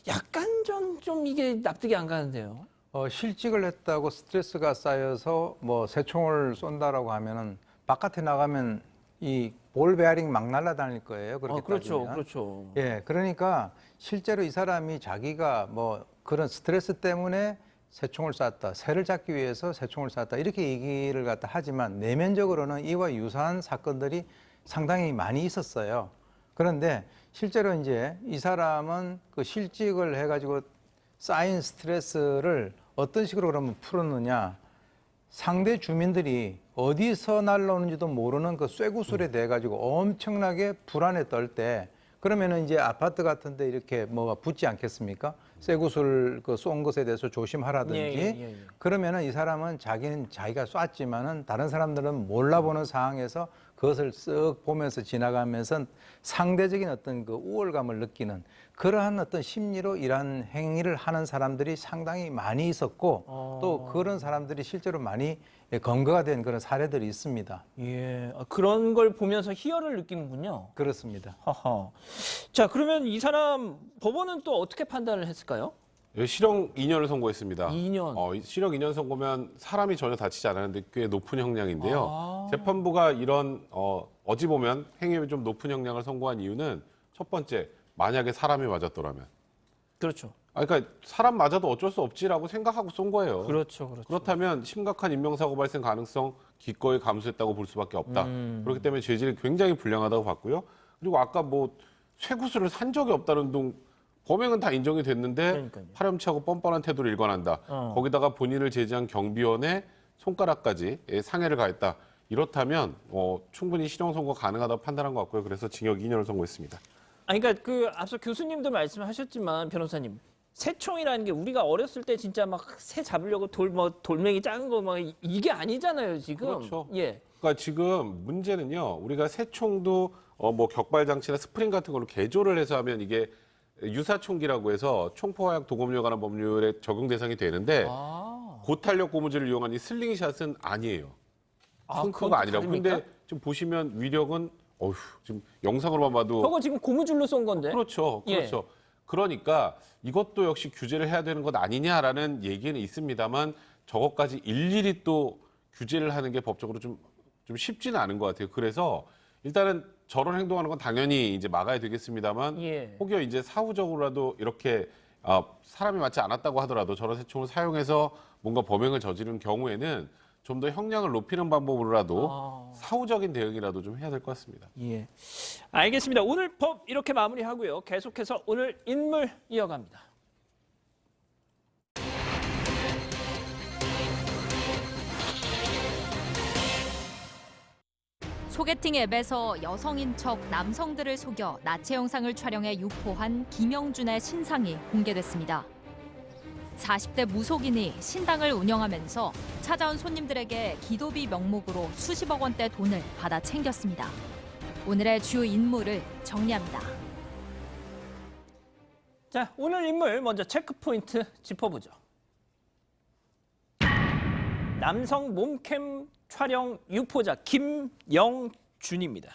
약간 좀 이게 납득이 안 가는데요. 실직을 했다고 스트레스가 쌓여서 뭐 새총을 쏜다라고 하면은 바깥에 나가면 이 볼 베어링 막 날아다닐 거예요. 그렇게 그렇죠, 따지면. 그렇죠. 예, 그러니까 실제로 이 사람이 자기가 뭐 그런 스트레스 때문에 새총을 쐈다, 새를 잡기 위해서 새총을 쐈다 이렇게 얘기를 갖다 하지만 내면적으로는 이와 유사한 사건들이 상당히 많이 있었어요. 그런데 실제로 이제 이 사람은 그 실직을 해가지고 쌓인 스트레스를 어떤 식으로 그러면 풀었느냐? 상대 주민들이 어디서 날라오는지도 모르는 그 쇠구슬에 대해 가지고 엄청나게 불안에 떨 때 그러면은 이제 아파트 같은데 이렇게 뭐가 붙지 않겠습니까? 쇠구슬 그 쏜 것에 대해서 조심하라든지 예. 그러면은 이 사람은 자기는 자기가 쐈지만은 다른 사람들은 몰라보는 상황에서 그것을 쓱 보면서 지나가면서 상대적인 어떤 그 우월감을 느끼는 그러한 어떤 심리로 이러한 행위를 하는 사람들이 상당히 많이 있었고 또 그런 사람들이 실제로 많이 검거가 된 그런 사례들이 있습니다. 예, 그런 걸 보면서 희열을 느끼는군요. 그렇습니다. 하하. 자, 그러면 이 사람 법원은 또 어떻게 판단을 했을까요? 실형 2년을 선고했습니다. 2년. 실형 2년 선고면 사람이 전혀 다치지 않았는데 꽤 높은 형량인데요. 아. 재판부가 이런 어찌 보면 행위에 좀 높은 형량을 선고한 이유는 첫 번째, 만약에 사람이 맞았더라면. 그렇죠. 그러니까 사람 맞아도 어쩔 수 없지라고 생각하고 쏜 거예요. 그렇죠. 그렇다면 심각한 인명사고 발생 가능성 기꺼이 감수했다고 볼 수밖에 없다. 그렇기 때문에 죄질이 굉장히 불량하다고 봤고요. 그리고 아까 뭐 쇠구슬을 산 적이 없다는 등 범행은 다 인정이 됐는데 그러니까요. 파렴치하고 뻔뻔한 태도를 일관한다. 거기다가 본인을 제지한 경비원의 손가락까지 상해를 가했다. 이렇다면 충분히 실형 선고 가능하다고 판단한 것 같고요. 그래서 징역 2년을 선고했습니다. 그러니까 그 앞서 교수님도 말씀하셨지만 변호사님 새총이라는 게 우리가 어렸을 때 진짜 막 새 잡으려고 돌멩이 작은 거 막 이게 아니잖아요 지금. 그렇죠. 예. 그러니까 지금 문제는요. 우리가 새총도 뭐 격발 장치나 스프링 같은 걸로 개조를 해서 하면 이게 유사총기라고 해서 총포화약 도검류에 관한 법률에 적용 대상이 되는데 고탄력 고무줄을 이용한 이 슬링샷은 아니에요. 펑크가 아니라고. 근데 지금 보시면 위력은 지금 영상으로만 봐도 저거 지금 고무줄로 쏜 건데. 그렇죠. 예. 그러니까 이것도 역시 규제를 해야 되는 것 아니냐라는 얘기는 있습니다만 저것까지 일일이 또 규제를 하는 게 법적으로 좀 쉽지는 않은 것 같아요. 그래서 일단은 저런 행동하는 건 당연히 이제 막아야 되겠습니다만 예. 혹여 이제 사후적으로라도 이렇게 사람이 맞지 않았다고 하더라도 저런 새총을 사용해서 뭔가 범행을 저지른 경우에는 좀 더 형량을 높이는 방법으로라도 사후적인 대응이라도 좀 해야 될 것 같습니다. 예. 알겠습니다. 오늘 법 이렇게 마무리하고요. 계속해서 오늘 인물 이어갑니다. 소개팅 앱에서 여성인 척 남성들을 속여 나체 영상을 촬영해 유포한 김영준의 신상이 공개됐습니다. 40대 무속인이 신당을 운영하면서 찾아온 손님들에게 기도비 명목으로 수십억 원대 돈을 받아 챙겼습니다. 오늘의 주요 인물을 정리합니다. 자, 오늘 인물 먼저 체크 포인트 짚어보죠. 남성 몸캠 촬영 유포자 김영준입니다.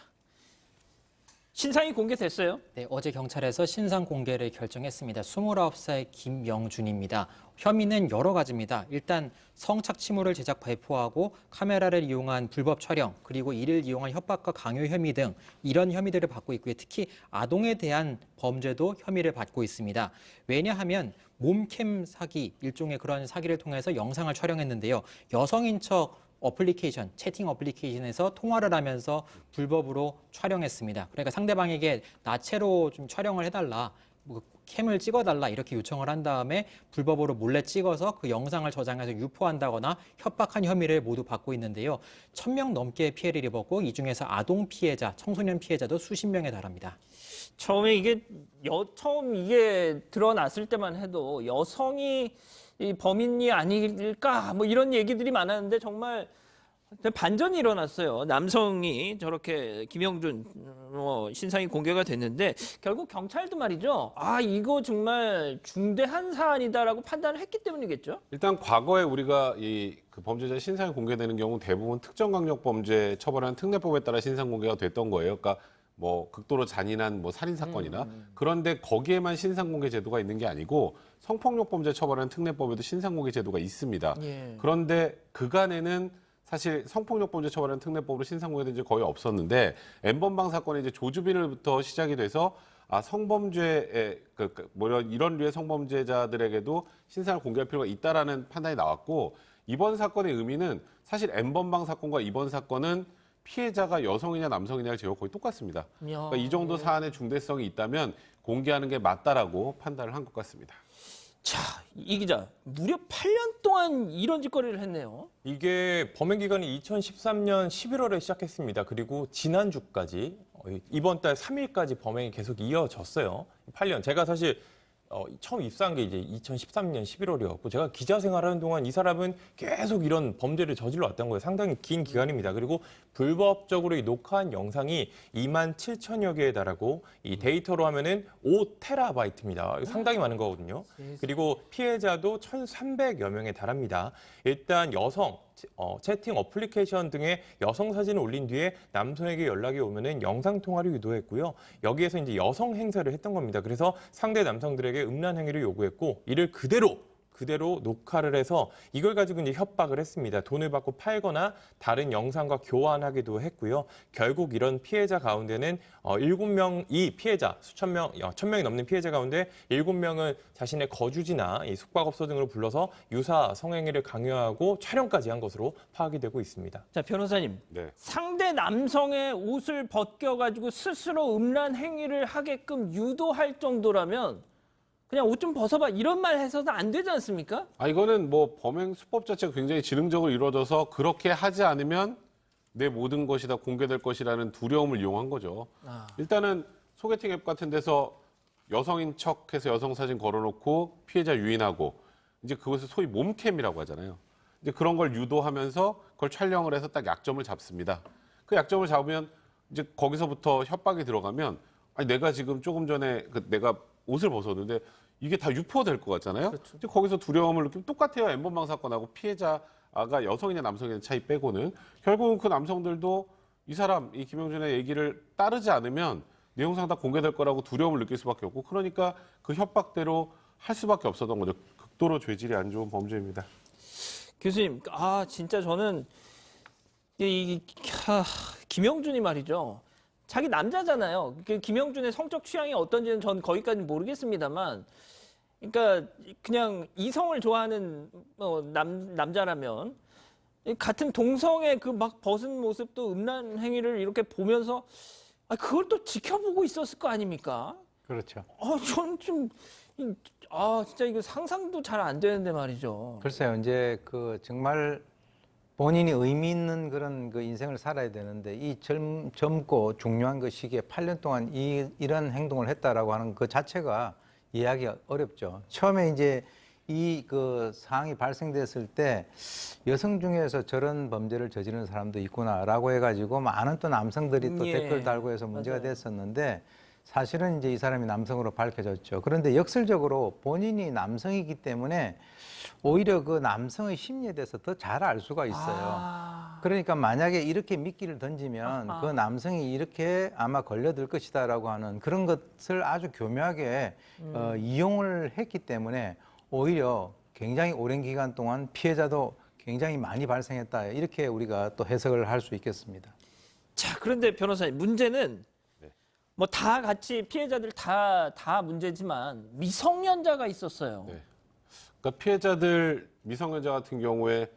신상이 공개됐어요? 네, 어제 경찰에서 신상 공개를 결정했습니다. 29살 김영준입니다. 혐의는 여러 가지입니다. 일단 성착취물을 제작 배포하고 카메라를 이용한 불법 촬영, 그리고 이를 이용한 협박과 강요 혐의 등 이런 혐의들을 받고 있고요. 특히 아동에 대한 범죄도 혐의를 받고 있습니다. 왜냐하면 몸캠 사기, 일종의 그런 사기를 통해서 영상을 촬영했는데요. 여성인 척 어플리케이션, 채팅 어플리케이션에서 통화를 하면서 불법으로 촬영했습니다. 그러니까 상대방에게 나체로 좀 촬영을 해달라, 뭐 캠을 찍어달라 이렇게 요청을 한 다음에 불법으로 몰래 찍어서 그 영상을 저장해서 유포한다거나 협박한 혐의를 모두 받고 있는데요. 1,000명 넘게 피해를 입었고 이 중에서 아동 피해자, 청소년 피해자도 수십 명에 달합니다. 처음에 처음 이게 드러났을 때만 해도 여성이 이 범인이 아닐까 뭐 이런 얘기들이 많았는데 정말 근데 반전이 일어났어요. 남성이 저렇게 김영준 신상이 공개가 됐는데 결국 경찰도 말이죠. 아 이거 정말 중대한 사안이다라고 판단을 했기 때문이겠죠. 일단 과거에 우리가 이 그 범죄자 신상이 공개되는 경우 대부분 특정강력범죄 처벌하는 특례법에 따라 신상 공개가 됐던 거예요. 그러니까 뭐 극도로 잔인한 뭐 살인 사건이나 그런데 거기에만 신상 공개 제도가 있는 게 아니고 성폭력 범죄 처벌하는 특례법에도 신상 공개 제도가 있습니다. 예. 그런데 그간에는 사실 성폭력 범죄 처벌하는 특례법으로 신상 공개된 적이 거의 없었는데 N번방 사건이 이제 조주빈으로부터 시작이 돼서 성범죄에 이런 류의 성범죄자들에게도 신상을 공개할 필요가 있다라는 판단이 나왔고 이번 사건의 의미는 사실 N번방 사건과 이번 사건은 피해자가 여성이냐 남성이냐를 제가 거의 똑같습니다. 그러니까 이 정도 사안의 중대성이 있다면 공개하는 게 맞다라고 판단을 한 것 같습니다. 자, 이 기자 무려 8년 동안 이런 짓거리를 했네요. 이게 범행 기간이 2013년 11월에 시작했습니다. 그리고 지난주까지 이번 달 3일까지 범행이 계속 이어졌어요. 8년. 제가 사실 처음 입사한 게 이제 2013년 11월이었고 제가 기자 생활하는 동안 이 사람은 계속 이런 범죄를 저질러 왔던 거예요. 상당히 긴 기간입니다. 그리고 불법적으로 이 녹화한 영상이 27,000여 개에 달하고 이 데이터로 하면은 5테라바이트입니다. 상당히 많은 거거든요. 그리고 피해자도 1,300여 명에 달합니다. 일단 여성 채팅 어플리케이션 등의 여성 사진을 올린 뒤에 남성에게 연락이 오면은 영상 통화를 유도했고요. 여기에서 이제 여성 행세를 했던 겁니다. 그래서 상대 남성들에게 음란 행위를 요구했고 이를 그대로 녹화를 해서 이걸 가지고 이제 협박을 했습니다. 돈을 받고 팔거나 다른 영상과 교환하기도 했고요. 결국 이런 피해자 가운데는 7명, 이 피해자 수천 명, 1,000명이 넘는 피해자 가운데 7명은 자신의 거주지나 이 숙박업소 등으로 불러서 유사 성행위를 강요하고 촬영까지 한 것으로 파악이 되고 있습니다. 자, 변호사님. 네. 상대 남성의 옷을 벗겨가지고 스스로 음란 행위를 하게끔 유도할 정도라면 그냥 옷 좀 벗어봐 이런 말 해서는 안 되지 않습니까? 이거는 뭐 범행 수법 자체가 굉장히 지능적으로 이루어져서 그렇게 하지 않으면 내 모든 것이 다 공개될 것이라는 두려움을 이용한 거죠. 일단은 소개팅 앱 같은 데서 여성인 척해서 여성 사진 걸어놓고 피해자 유인하고 이제 그것을 소위 몸캠이라고 하잖아요. 이제 그런 걸 유도하면서 그걸 촬영을 해서 딱 약점을 잡습니다. 그 약점을 잡으면 이제 거기서부터 협박이 들어가면 아니 내가 지금 조금 전에 내가 옷을 벗었는데 이게 다 유포될 것 같잖아요. 그렇죠. 이제 거기서 두려움을 느끼면 똑같아요. N번방 사건하고 피해자가 여성이냐 남성이냐 차이 빼고는 결국은 그 남성들도 이 사람 이 김영준의 얘기를 따르지 않으면 내용상 다 공개될 거라고 두려움을 느낄 수밖에 없고 그러니까 그 협박대로 할 수밖에 없었던 거죠. 극도로 죄질이 안 좋은 범죄입니다. 교수님, 진짜 저는 김영준이 말이죠. 자기 남자잖아요. 김영준의 성적 취향이 어떤지는 전 거기까지는 모르겠습니다만, 그러니까 그냥 이성을 좋아하는 남자라면 같은 동성의 그 막 벗은 모습도 음란 행위를 이렇게 보면서 그걸 또 지켜보고 있었을 거 아닙니까? 그렇죠. 저는 좀 진짜 이거 상상도 잘 안 되는데 말이죠. 글쎄요, 이제 그 정말 본인이 의미 있는 그런 그 인생을 살아야 되는데 이 젊고 중요한 그 시기에 8년 동안 이런 행동을 했다라고 하는 그 자체가 이해하기가 어렵죠. 처음에 이제 이 그 상황이 발생됐을 때 여성 중에서 저런 범죄를 저지르는 사람도 있구나라고 해가지고 많은 또 남성들이 또 댓글 달고 해서 문제가 됐었는데 사실은 이제 이 사람이 남성으로 밝혀졌죠. 그런데 역설적으로 본인이 남성이기 때문에 오히려 그 남성의 심리에 대해서 더 잘 알 수가 있어요. 그러니까 만약에 이렇게 미끼를 던지면 그 남성이 이렇게 아마 걸려들 것이다라고 하는 그런 것을 아주 교묘하게 이용을 했기 때문에 오히려 굉장히 오랜 기간 동안 피해자도 굉장히 많이 발생했다. 이렇게 우리가 또 해석을 할 수 있겠습니다. 자, 그런데 변호사님, 문제는 뭐 다 같이 피해자들 다 문제지만 미성년자가 있었어요. 네. 그러니까 피해자들 미성년자 같은 경우에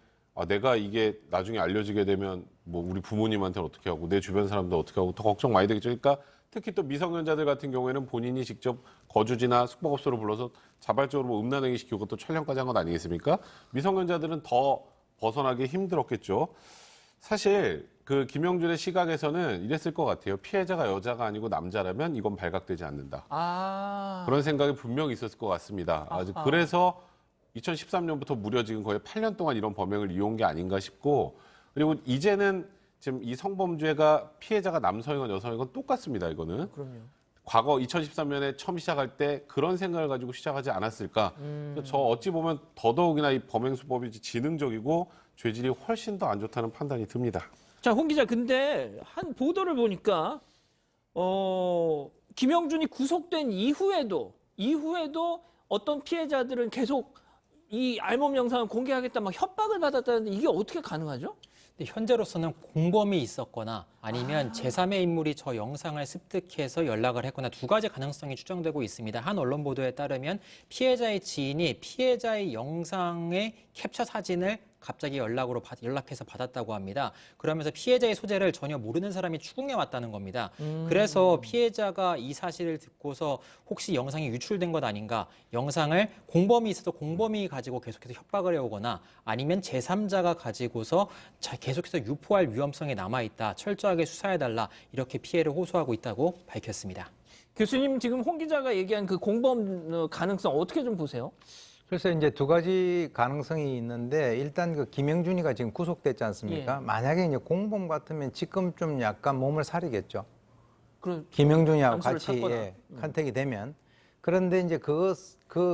내가 이게 나중에 알려지게 되면 뭐 우리 부모님한테는 어떻게 하고 내 주변 사람들 어떻게 하고 더 걱정 많이 되겠죠. 그러니까 특히 또 미성년자들 같은 경우에는 본인이 직접 거주지나 숙박업소를 불러서 자발적으로 뭐 음란행위 시키고 또 촬영까지 한 것 아니겠습니까? 미성년자들은 더 벗어나기 힘들었겠죠. 사실 그 김영준의 시각에서는 이랬을 것 같아요. 피해자가 여자가 아니고 남자라면 이건 발각되지 않는다. 그런 생각이 분명히 있었을 것 같습니다. 그래서 2013년부터 무려 지금 거의 8년 동안 이런 범행을 이용한 게 아닌가 싶고 그리고 이제는 지금 이 성범죄가 피해자가 남성이건 여성이건 똑같습니다. 이거는. 그럼요. 과거 2013년에 처음 시작할 때 그런 생각을 가지고 시작하지 않았을까. 저 어찌 보면 더더욱이나 이 범행수법이 지능적이고 죄질이 훨씬 더 안 좋다는 판단이 듭니다. 자, 홍 기자, 근데 한 보도를 보니까 김영준이 구속된 이후에도 어떤 피해자들은 계속 이 알몸 영상을 공개하겠다 막 협박을 받았다는데 이게 어떻게 가능하죠? 근데 현재로서는 공범이 있었거나 아니면 제3의 인물이 저 영상을 습득해서 연락을 했거나 두 가지 가능성이 추정되고 있습니다. 한 언론 보도에 따르면 피해자의 지인이 피해자의 영상의 캡처 사진을 갑자기 연락해서 받았다고 합니다. 그러면서 피해자의 소재를 전혀 모르는 사람이 추궁해 왔다는 겁니다. 그래서 피해자가 이 사실을 듣고서 혹시 영상이 유출된 것 아닌가, 영상을 공범이 있어도 공범이 가지고 계속해서 협박을 해오거나 아니면 제3자가 가지고서 계속해서 유포할 위험성이 남아있다, 철저하게 수사해달라, 이렇게 피해를 호소하고 있다고 밝혔습니다. 교수님, 지금 홍 기자가 얘기한 그 공범 가능성 어떻게 좀 보세요? 그래서 이제 두 가지 가능성이 있는데 일단 그 김영준이가 지금 구속됐지 않습니까? 예. 만약에 이제 공범 같으면 지금 좀 약간 몸을 사리겠죠. 그럼 김영준이하고 잠수를 같이 탔거나. 컨택이 되면. 그런데 이제 그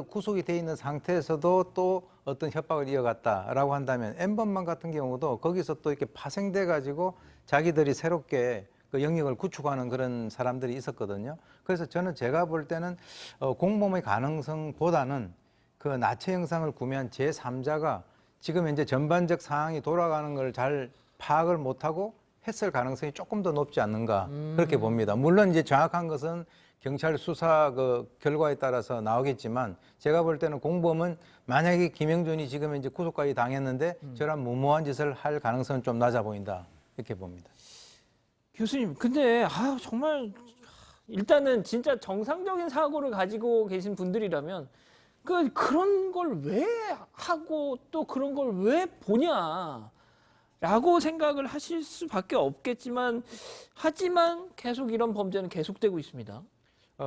구속이 돼 있는 상태에서도 또 어떤 협박을 이어갔다라고 한다면 N번만 같은 경우도 거기서 또 이렇게 파생돼 가지고 자기들이 새롭게 그 영역을 구축하는 그런 사람들이 있었거든요. 그래서 제가 볼 때는 공범의 가능성보다는 그 나체 영상을 구매한 제3자가 지금 현재 전반적 상황이 돌아가는 걸 잘 파악을 못하고 했을 가능성이 조금 더 높지 않는가 그렇게 봅니다. 물론 이제 정확한 것은 경찰 수사 그 결과에 따라서 나오겠지만 제가 볼 때는 공범은 만약에 김영준이 지금 이제 구속까지 당했는데 저런 무모한 짓을 할 가능성은 좀 낮아 보인다 이렇게 봅니다. 교수님, 근데 정말 일단은 진짜 정상적인 사고를 가지고 계신 분들이라면 그런 걸 왜 하고 또 그런 걸 왜 보냐라고 생각을 하실 수밖에 없겠지만 하지만 계속 이런 범죄는 계속되고 있습니다.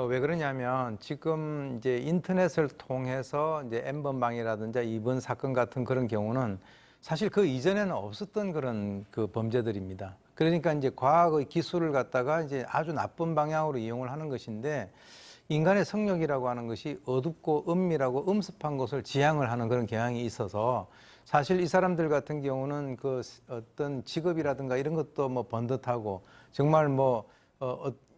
왜 그러냐면 지금 이제 인터넷을 통해서 이제 N번방이라든지 이번 사건 같은 그런 경우는 사실 그 이전에는 없었던 그런 그 범죄들입니다. 그러니까 이제 과학의 기술을 갖다가 이제 아주 나쁜 방향으로 이용을 하는 것인데 인간의 성욕이라고 하는 것이 어둡고 은밀하고 음습한 것을 지향을 하는 그런 경향이 있어서 사실 이 사람들 같은 경우는 그 어떤 직업이라든가 이런 것도 뭐 번듯하고 정말 뭐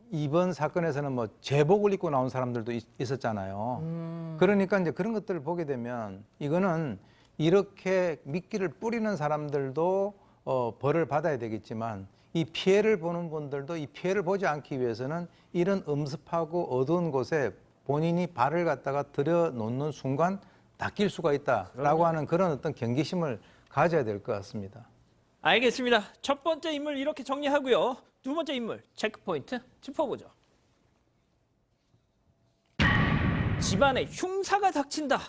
이번 사건에서는 뭐 제복을 입고 나온 사람들도 있었잖아요. 그러니까 이제 그런 것들을 보게 되면 이거는 이렇게 미끼를 뿌리는 사람들도 벌을 받아야 되겠지만 이 피해를 보는 분들도 이 피해를 보지 않기 위해서는 이런 음습하고 어두운 곳에 본인이 발을 갖다가 들여놓는 순간 낚일 수가 있다라고 하는 그런 어떤 경계심을 가져야 될 것 같습니다. 알겠습니다. 첫 번째 인물 이렇게 정리하고요. 두 번째 인물 체크포인트 짚어보죠. 집안에 흉사가 닥친다.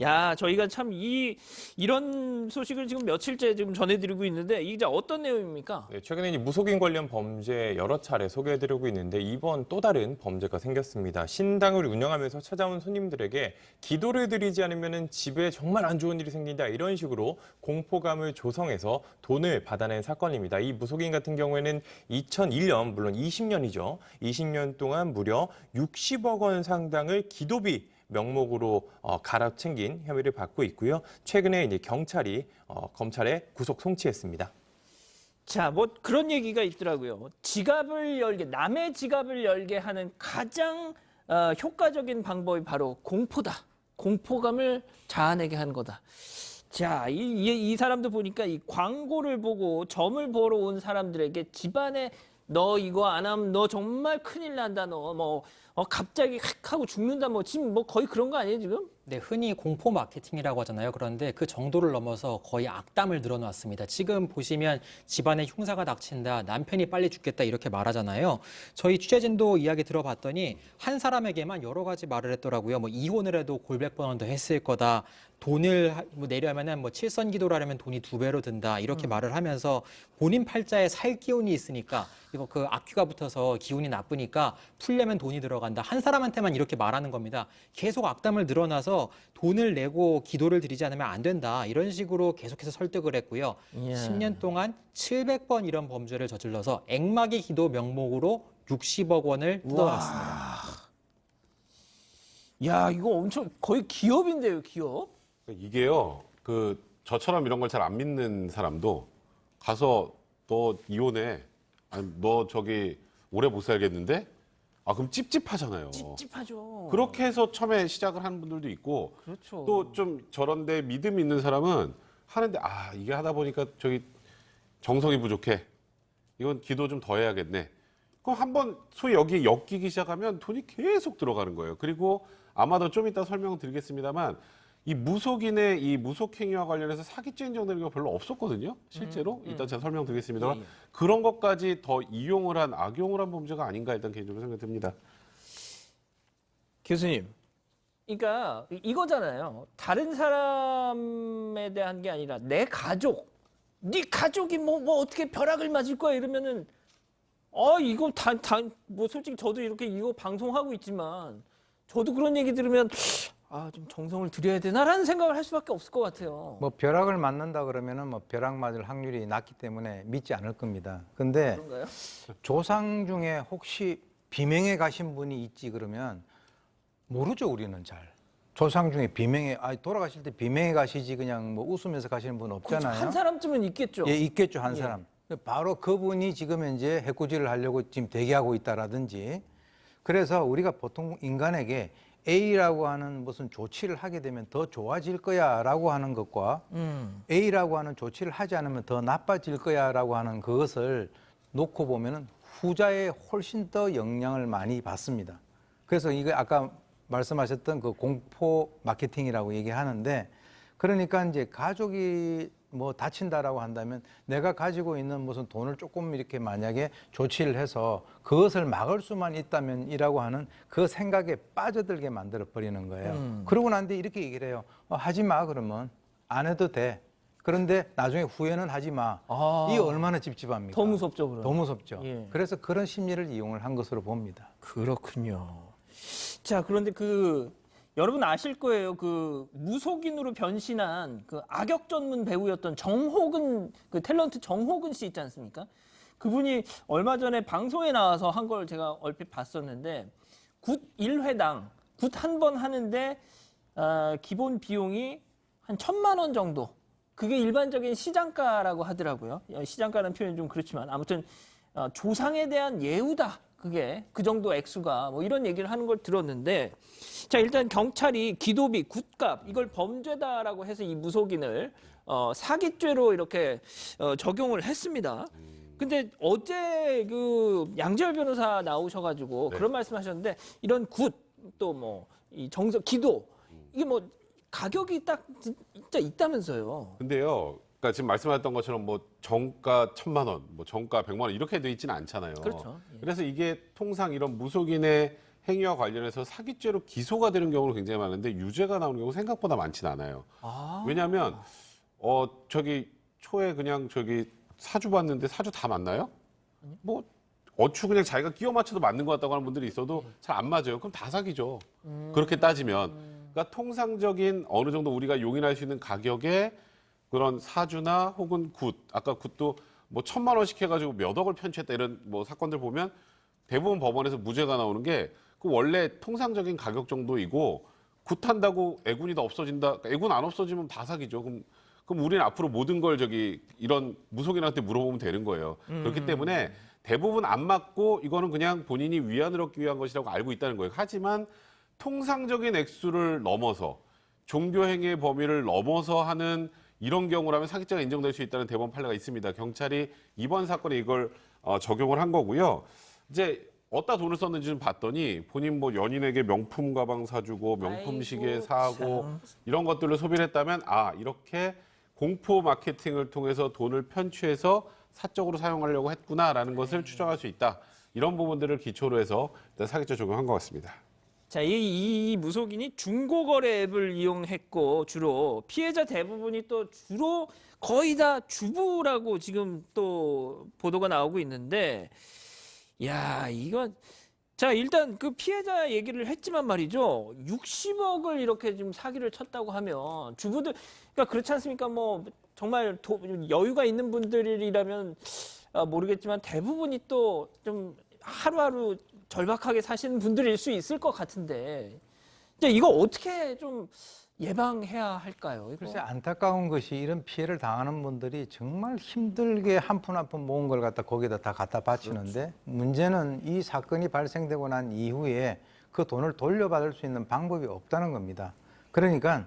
야, 저희가 참 이런 소식을 지금 며칠째 지금 전해드리고 있는데 이게 어떤 내용입니까? 네, 최근에 무속인 관련 범죄 여러 차례 소개해드리고 있는데 이번 또 다른 범죄가 생겼습니다. 신당을 운영하면서 찾아온 손님들에게 기도를 드리지 않으면 집에 정말 안 좋은 일이 생긴다 이런 식으로 공포감을 조성해서 돈을 받아낸 사건입니다. 이 무속인 같은 경우에는 2001년, 물론 20년이죠. 20년 동안 무려 60억 원 상당을 기도비 명목으로 갈아챙긴 혐의를 받고 있고요. 최근에 이제 경찰이 검찰에 구속 송치했습니다. 자, 뭐 그런 얘기가 있더라고요. 남의 지갑을 열게 하는 가장 효과적인 방법이 바로 공포다. 공포감을 자아내게 하는 거다. 자, 이 사람도 보니까 이 광고를 보고 점을 보러 온 사람들에게 집안에 너 이거 안 하면 너 정말 큰일 난다. 너 뭐 갑자기 휙 하고 죽는다. 뭐 지금 뭐 거의 그런 거 아니에요 지금? 네, 흔히 공포 마케팅이라고 하잖아요. 그런데 그 정도를 넘어서 거의 악담을 늘어놨습니다. 지금 보시면 집안에 흉사가 닥친다, 남편이 빨리 죽겠다 이렇게 말하잖아요. 저희 취재진도 이야기 들어봤더니 한 사람에게만 여러 가지 말을 했더라고요. 뭐 이혼을 해도 골백 번은 더 했을 거다. 돈을 내려면은 뭐 칠선 기도를 하려면 돈이 2배로 든다. 이렇게 말을 하면서 본인 팔자에 살 기운이 있으니까 이거 그 악귀가 붙어서 기운이 나쁘니까 풀려면 돈이 들어간다. 기도한다. 한 사람한테만 이렇게 말하는 겁니다. 계속 악담을 늘어나서 돈을 내고 기도를 드리지 않으면 안 된다. 이런 식으로 계속해서 설득을 했고요. 예. 10년 동안 700번 이런 범죄를 저질러서 액막의 기도 명목으로 60억 원을 뜯어갔습니다. 야, 이거 엄청 거의 기업인데요, 기업? 이게요, 저처럼 이런 걸 잘 안 믿는 사람도 가서 너 이혼해. 아니, 너 저기 오래 못 살겠는데? 아, 그럼 찝찝하잖아요. 찝찝하죠. 그렇게 해서 처음에 시작을 하는 분들도 있고, 그렇죠. 또 좀 저런데 믿음 있는 사람은 하는데, 아, 이게 하다 보니까 저기 정성이 부족해. 이건 기도 좀 더 해야겠네. 그럼 한번 소위 여기에 엮이기 시작하면 돈이 계속 들어가는 거예요. 그리고 아마도 좀 이따 설명드리겠습니다만, 이 무속인의 이 무속행위와 관련해서 사기죄 인정되는 게 별로 없었거든요. 실제로. 이따 제가 설명드리겠습니다만, 예. 그런 것까지 더 이용을 한, 악용을 한 범죄가 아닌가 일단 개인적으로 생각이 듭니다. 교수님, 그러니까 이거잖아요. 다른 사람에 대한 게 아니라 내 가족, 네 가족이 뭐 어떻게 벼락을 맞을 거야 이러면은 이거 뭐 솔직히 저도 이렇게 이거 방송하고 있지만 저도 그런 얘기 들으면 좀 정성을 들여야 되나라는 생각을 할 수밖에 없을 것 같아요. 뭐 벼락을 맞는다 그러면은 뭐 벼락 맞을 확률이 낮기 때문에 믿지 않을 겁니다. 근데 그런가요? 조상 중에 혹시 비명에 가신 분이 있지 그러면 모르죠, 우리는 잘. 조상 중에 비명에 돌아가실 때 비명에 가시지 그냥 뭐 웃으면서 가시는 분 그렇죠. 없잖아요. 한 사람쯤은 있겠죠. 예, 있겠죠, 한 예. 사람. 바로 그분이 지금 현재 해코지를 하려고 지금 대기하고 있다라든지. 그래서 우리가 보통 인간에게 A라고 하는 무슨 조치를 하게 되면 더 좋아질 거야라고 하는 것과 A라고 하는 조치를 하지 않으면 더 나빠질 거야라고 하는 그것을 놓고 보면은 후자에 훨씬 더 영향을 많이 받습니다. 그래서 이게 아까 말씀하셨던 그 공포 마케팅이라고 얘기하는데, 그러니까 이제 가족이 뭐 다친다라고 한다면 내가 가지고 있는 무슨 돈을 조금 이렇게 만약에 조치를 해서 그것을 막을 수만 있다면이라고 하는 그 생각에 빠져들게 만들어 버리는 거예요. 그러고 난 뒤에 이렇게 얘기를 해요. 하지 마, 그러면 안 해도 돼. 그런데 나중에 후회는 하지 마. 이 얼마나 찝찝합니까? 더 무섭죠, 그럼. 더 무섭죠. 예. 그래서 그런 심리를 이용을 한 것으로 봅니다. 그렇군요. 자, 그런데 여러분 아실 거예요. 무속인으로 변신한 악역 전문 배우였던 정호근, 탤런트 정호근 씨 있지 않습니까? 그분이 얼마 전에 방송에 나와서 한 걸 제가 얼핏 봤었는데, 굿 1회당, 굿 한 번 하는데, 기본 비용이 한 1,000만 원 정도. 그게 일반적인 시장가라고 하더라고요. 시장가라는 표현이 좀 그렇지만, 아무튼, 조상에 대한 예우다. 그게 그 정도 액수가 뭐 이런 얘기를 하는 걸 들었는데, 자, 일단 경찰이 기도비, 굿값 이걸 범죄다라고 해서 이 무속인을 사기죄로 이렇게 적용을 했습니다. 근데 어제 양지열 변호사 나오셔가지고 그런 말씀하셨는데, 이런 굿 또 뭐 이 정석 기도 이게 뭐 가격이 딱 진짜 있다면서요. 근데요, 그러니까 지금 말씀하셨던 것처럼 뭐 정가 1,000만 원, 뭐 정가 100만 원 이렇게 돼 있지는 않잖아요. 그렇죠. 예. 그래서 이게 통상 이런 무속인의 행위와 관련해서 사기죄로 기소가 되는 경우는 굉장히 많은데 유죄가 나오는 경우 생각보다 많지는 않아요. 왜냐하면 저기 초에 그냥 사주 봤는데 사주 다 맞나요? 뭐 어추 그냥 자기가 끼워 맞춰도 맞는 것 같다고 하는 분들이 있어도 잘 안 맞아요. 그럼 다 사기죠. 그렇게 따지면. 그러니까 통상적인 어느 정도 우리가 용인할 수 있는 가격의 그런 사주나 혹은 굿, 아까 굿도 뭐 1,000만 원씩 해가지고 몇 억을 편취했다 이런 뭐 사건들 보면 대부분 법원에서 무죄가 나오는 게 그 원래 통상적인 가격 정도이고, 굿한다고 애군이 다 없어진다, 애군 안 없어지면 다 사기죠. 그럼 우리는 앞으로 모든 걸 이런 무속인한테 물어보면 되는 거예요. 그렇기 때문에 대부분 안 맞고 이거는 그냥 본인이 위안을 얻기 위한 것이라고 알고 있다는 거예요. 하지만 통상적인 액수를 넘어서 종교 행위의 범위를 넘어서 하는 이런 경우라면 사기죄가 인정될 수 있다는 대법원 판례가 있습니다. 경찰이 이번 사건에 이걸 적용을 한 거고요. 이제 어디다 돈을 썼는지 좀 봤더니 본인 뭐 연인에게 명품 가방 사주고 명품 시계 사고 이런 것들을 소비를 했다면 이렇게 공포 마케팅을 통해서 돈을 편취해서 사적으로 사용하려고 했구나라는 것을 추정할 수 있다. 이런 부분들을 기초로 해서 일단 사기죄 적용한 것 같습니다. 자, 이 무속인이 중고거래 앱을 이용했고, 주로 피해자 대부분이 또 주로 거의 다 주부라고 지금 또 보도가 나오고 있는데, 야, 이건 자, 일단 그 피해자 얘기를 했지만 말이죠. 60억을 이렇게 지금 사기를 쳤다고 하면 주부들, 그러니까 그렇지 않습니까? 뭐 정말 여유가 있는 분들이라면 모르겠지만 대부분이 또 좀 하루하루 절박하게 사시는 분들일 수 있을 것 같은데 이거 어떻게 좀 예방해야 할까요? 이거? 글쎄 안타까운 것이 이런 피해를 당하는 분들이 정말 힘들게 한 푼 한 푼 모은 걸 갖다 거기다 다 갖다 바치는데 문제는 이 사건이 발생되고 난 이후에 그 돈을 돌려받을 수 있는 방법이 없다는 겁니다. 그러니까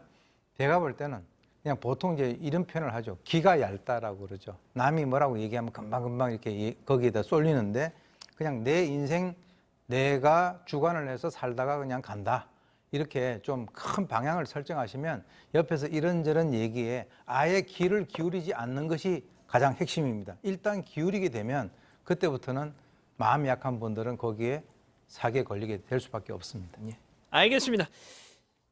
제가 볼 때는 그냥 보통 이제 이런 표현을 하죠. 기가 얇다라고 그러죠. 남이 뭐라고 얘기하면 금방금방 이렇게 거기에다 쏠리는데 그냥 내 인생 내가 주관을 해서 살다가 그냥 간다. 이렇게 좀 큰 방향을 설정하시면 옆에서 이런저런 얘기에 아예 귀를 기울이지 않는 것이 가장 핵심입니다. 일단 기울이게 되면 그때부터는 마음이 약한 분들은 거기에 사기에 걸리게 될 수밖에 없습니다. 예. 알겠습니다.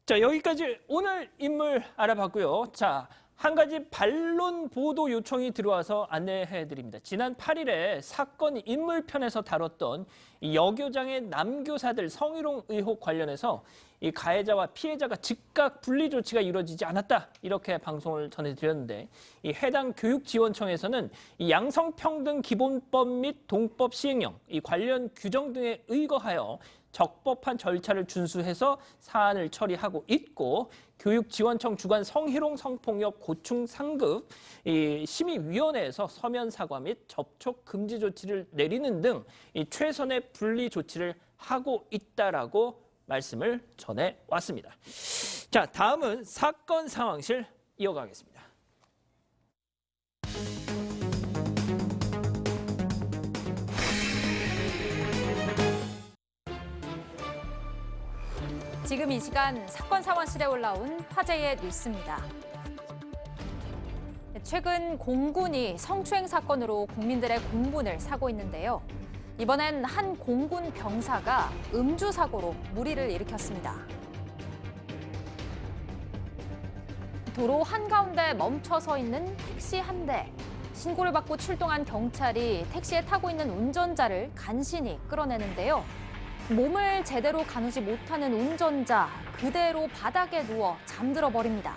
자, 여기까지 오늘 인물 알아봤고요. 자, 한 가지 반론 보도 요청이 들어와서 안내해 드립니다. 지난 8일에 사건 인물편에서 다뤘던 이 여교장의 남교사들 성희롱 의혹 관련해서 이 가해자와 피해자가 즉각 분리 조치가 이루어지지 않았다. 이렇게 방송을 전해드렸는데 이 해당 교육지원청에서는 이 양성평등기본법 및 동법 시행령, 이 관련 규정 등에 의거하여 적법한 절차를 준수해서 사안을 처리하고 있고 교육지원청 주관 성희롱 성폭력 고충 상급 이 심의위원회에서 서면 사과 및 접촉 금지 조치를 내리는 등 이 최선의 분리 조치를 하고 있다라고 말씀을 전해 왔습니다. 자, 다음은 사건 상황실 이어가겠습니다. 지금 이 시간 사건 상황실에 올라온 화제의 뉴스입니다. 최근 공군이 성추행 사건으로 국민들의 공분을 사고 있는데요. 이번엔 한 공군 병사가 음주 사고로 물의를 일으켰습니다. 도로 한가운데 멈춰서 있는 택시 한 대. 신고를 받고 출동한 경찰이 택시에 타고 있는 운전자를 간신히 끌어내는데요. 몸을 제대로 가누지 못하는 운전자, 그대로 바닥에 누워 잠들어 버립니다.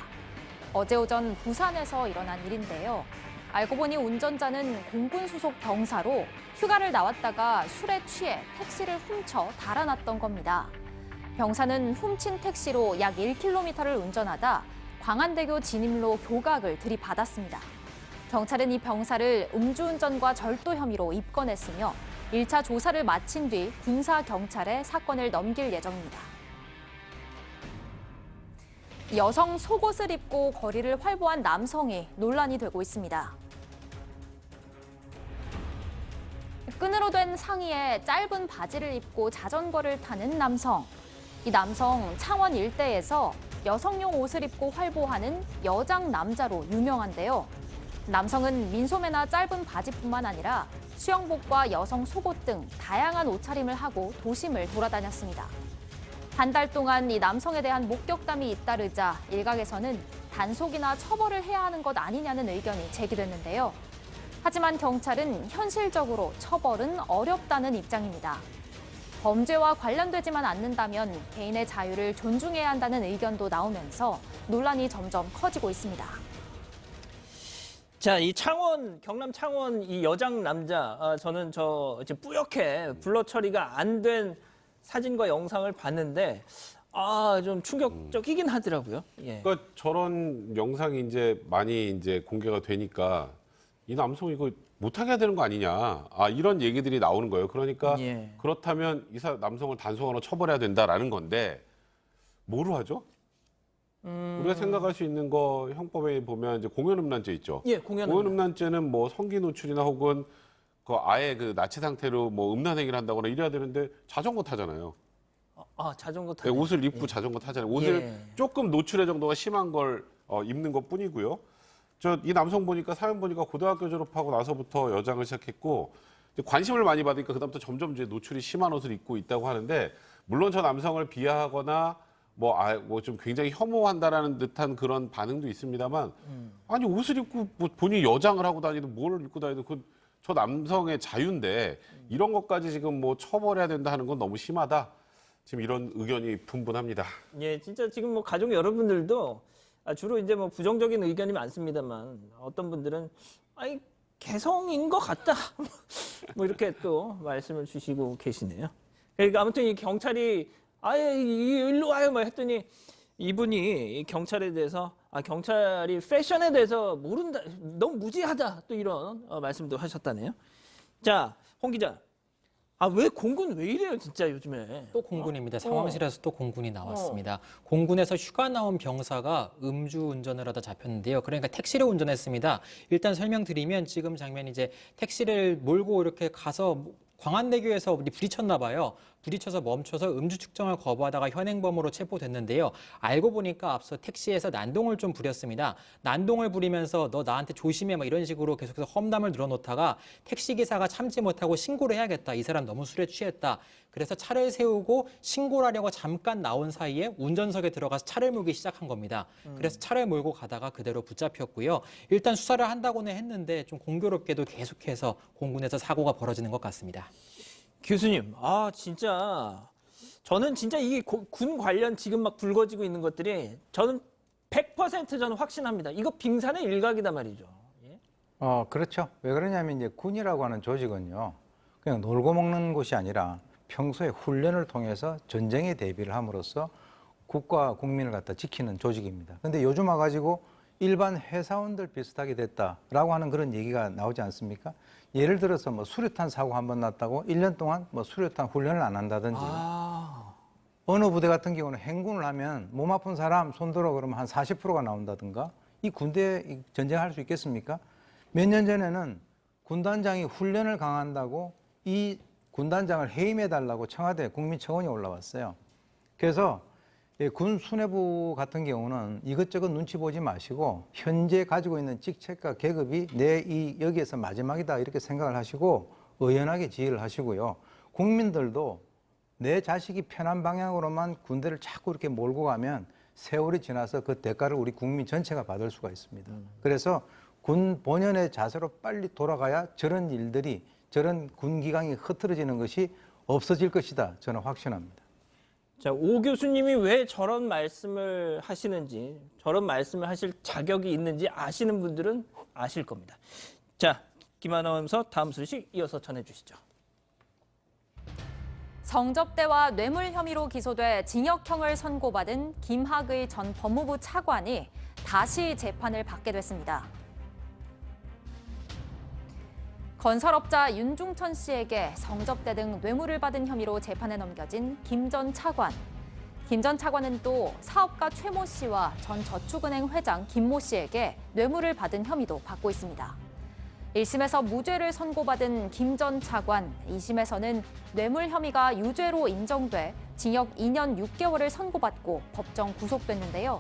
어제 오전 부산에서 일어난 일인데요. 알고 보니 운전자는 공군 소속 병사로 휴가를 나왔다가 술에 취해 택시를 훔쳐 달아났던 겁니다. 병사는 훔친 택시로 약 1km를 운전하다 광안대교 진입로 교각을 들이받았습니다. 경찰은 이 병사를 음주운전과 절도 혐의로 입건했으며 1차 조사를 마친 뒤 군사경찰에 사건을 넘길 예정입니다. 여성 속옷을 입고 거리를 활보한 남성이 논란이 되고 있습니다. 끈으로 된 상의에 짧은 바지를 입고 자전거를 타는 남성. 이 남성 창원 일대에서 여성용 옷을 입고 활보하는 여장 남자로 유명한데요. 남성은 민소매나 짧은 바지뿐만 아니라 수영복과 여성 속옷 등 다양한 옷차림을 하고 도심을 돌아다녔습니다. 한 달 동안 이 남성에 대한 목격담이 잇따르자 일각에서는 단속이나 처벌을 해야 하는 것 아니냐는 의견이 제기됐는데요. 하지만 경찰은 현실적으로 처벌은 어렵다는 입장입니다. 범죄와 관련되지만 않는다면 개인의 자유를 존중해야 한다는 의견도 나오면서 논란이 점점 커지고 있습니다. 자, 이 창원, 경남 창원 이 여장 남자, 저는 이제 뿌옇게 블러 처리가 안 된 사진과 영상을 봤는데, 좀 충격적이긴 하더라고요. 예. 그러니까 저런 영상이 이제 많이 이제 공개가 되니까 이 남성 이거 못하게 해야 되는 거 아니냐. 이런 얘기들이 나오는 거예요. 그러니까 예. 그렇다면 이 남성을 단속하러 처벌해야 된다라는 건데 뭐로 하죠? 우리가 생각할 수 있는 거 형법에 보면 이제 공연음란죄 있죠. 예, 공연 공연음란죄는 뭐 성기 노출이나 혹은 아예 그 나체 상태로 뭐 음란행위를 한다거나 이래야 되는데 자전거 타잖아요. 자전거 네, 타고 옷을 입고 자전거 타잖아요. 옷을 조금 노출의 정도가 심한 걸 입는 것 뿐이고요. 이 남성 보니까 사연 보니까 고등학교 졸업하고 나서부터 여장을 시작했고 이제 관심을 많이 받으니까 그다음부터 점점 이제 노출이 심한 옷을 입고 있다고 하는데 물론 저 남성을 비하하거나 뭐 좀 굉장히 혐오한다라는 듯한 그런 반응도 있습니다만 아니 옷을 입고 뭐 본인이 여장을 하고 다니든 뭘 입고 다니든 그 저 남성의 자유인데 이런 것까지 지금 뭐 처벌해야 된다 하는 건 너무 심하다. 지금 이런 의견이 분분합니다. 예, 진짜 지금 뭐 가족 여러분들도 주로 이제 뭐 부정적인 의견이 많습니다만 어떤 분들은 아이 개성인 것 같다. 뭐 이렇게 또 말씀을 주시고 계시네요. 그러니까 아무튼 이 경찰이 아예 일로 와요 뭐 했더니 이분이 이 경찰에 대해서 경찰이 패션에 대해서 모른다, 너무 무지하다 또 이런 말씀도 하셨다네요. 자, 홍 기자. 왜 공군 왜 이래요 진짜 요즘에. 또 공군입니다. 상황실에서 또 공군이 나왔습니다. 공군에서 휴가 나온 병사가 음주운전을 하다 잡혔는데요. 그러니까 택시를 운전했습니다. 일단 설명드리면 지금 장면이 이제 택시를 몰고 이렇게 가서 광안대교에서 부딪혔나 봐요. 부딪혀서 멈춰서 음주 측정을 거부하다가 현행범으로 체포됐는데요. 알고 보니까 앞서 택시에서 난동을 좀 부렸습니다. 난동을 부리면서 너 나한테 조심해 막 이런 식으로 계속해서 험담을 늘어놓다가 택시기사가 참지 못하고 신고를 해야겠다. 이 사람 너무 술에 취했다. 그래서 차를 세우고 신고를 하려고 잠깐 나온 사이에 운전석에 들어가서 차를 몰기 시작한 겁니다. 그래서 차를 몰고 가다가 그대로 붙잡혔고요. 일단 수사를 한다고는 했는데 좀 공교롭게도 계속해서 공군에서 사고가 벌어지는 것 같습니다. 교수님, 진짜 저는 진짜 이게 군 관련 지금 막 불거지고 있는 것들이 저는 100% 저는 확신합니다. 이거 빙산의 일각이다 말이죠. 예? 그렇죠. 왜 그러냐면 이제 군이라고 하는 조직은요, 그냥 놀고 먹는 곳이 아니라 평소에 훈련을 통해서 전쟁에 대비를 함으로써 국가 국민을 갖다 지키는 조직입니다. 근데 요즘 와가지고 일반 회사원들 비슷하게 됐다라고 하는 그런 얘기가 나오지 않습니까? 예를 들어서 뭐 수류탄 사고 한 번 났다고 1년 동안 뭐 수류탄 훈련을 안 한다든지 어느 부대 같은 경우는 행군을 하면 몸 아픈 사람 손들어 그러면 한 40%가 나온다든가 이 군대에 전쟁할 수 있겠습니까? 몇 년 전에는 군단장이 훈련을 강화한다고 이 군단장을 해임해달라고 청와대 국민청원이 올라왔어요. 그래서 군 수뇌부 같은 경우는 이것저것 눈치 보지 마시고 현재 가지고 있는 직책과 계급이 여기에서 마지막이다 이렇게 생각을 하시고 의연하게 지휘를 하시고요. 국민들도 내 자식이 편한 방향으로만 군대를 자꾸 이렇게 몰고 가면 세월이 지나서 그 대가를 우리 국민 전체가 받을 수가 있습니다. 그래서 군 본연의 자세로 빨리 돌아가야 저런 일들이 저런 군 기강이 흐트러지는 것이 없어질 것이다. 저는 확신합니다. 자, 오 교수님이 왜 저런 말씀을 하시는지, 저런 말씀을 하실 자격이 있는지 아시는 분들은 아실 겁니다. 자, 김 아나운서 다음 소식 이어서 전해주시죠. 성접대와 뇌물 혐의로 기소돼 징역형을 선고받은 김학의 전 법무부 차관이 다시 재판을 받게 됐습니다. 건설업자 윤중천 씨에게 성접대 등 뇌물을 받은 혐의로 재판에 넘겨진 김 전 차관. 김 전 차관은 또 사업가 최모 씨와 전 저축은행 회장 김모 씨에게 뇌물을 받은 혐의도 받고 있습니다. 1심에서 무죄를 선고받은 김 전 차관, 2심에서는 뇌물 혐의가 유죄로 인정돼 징역 2년 6개월을 선고받고 법정 구속됐는데요.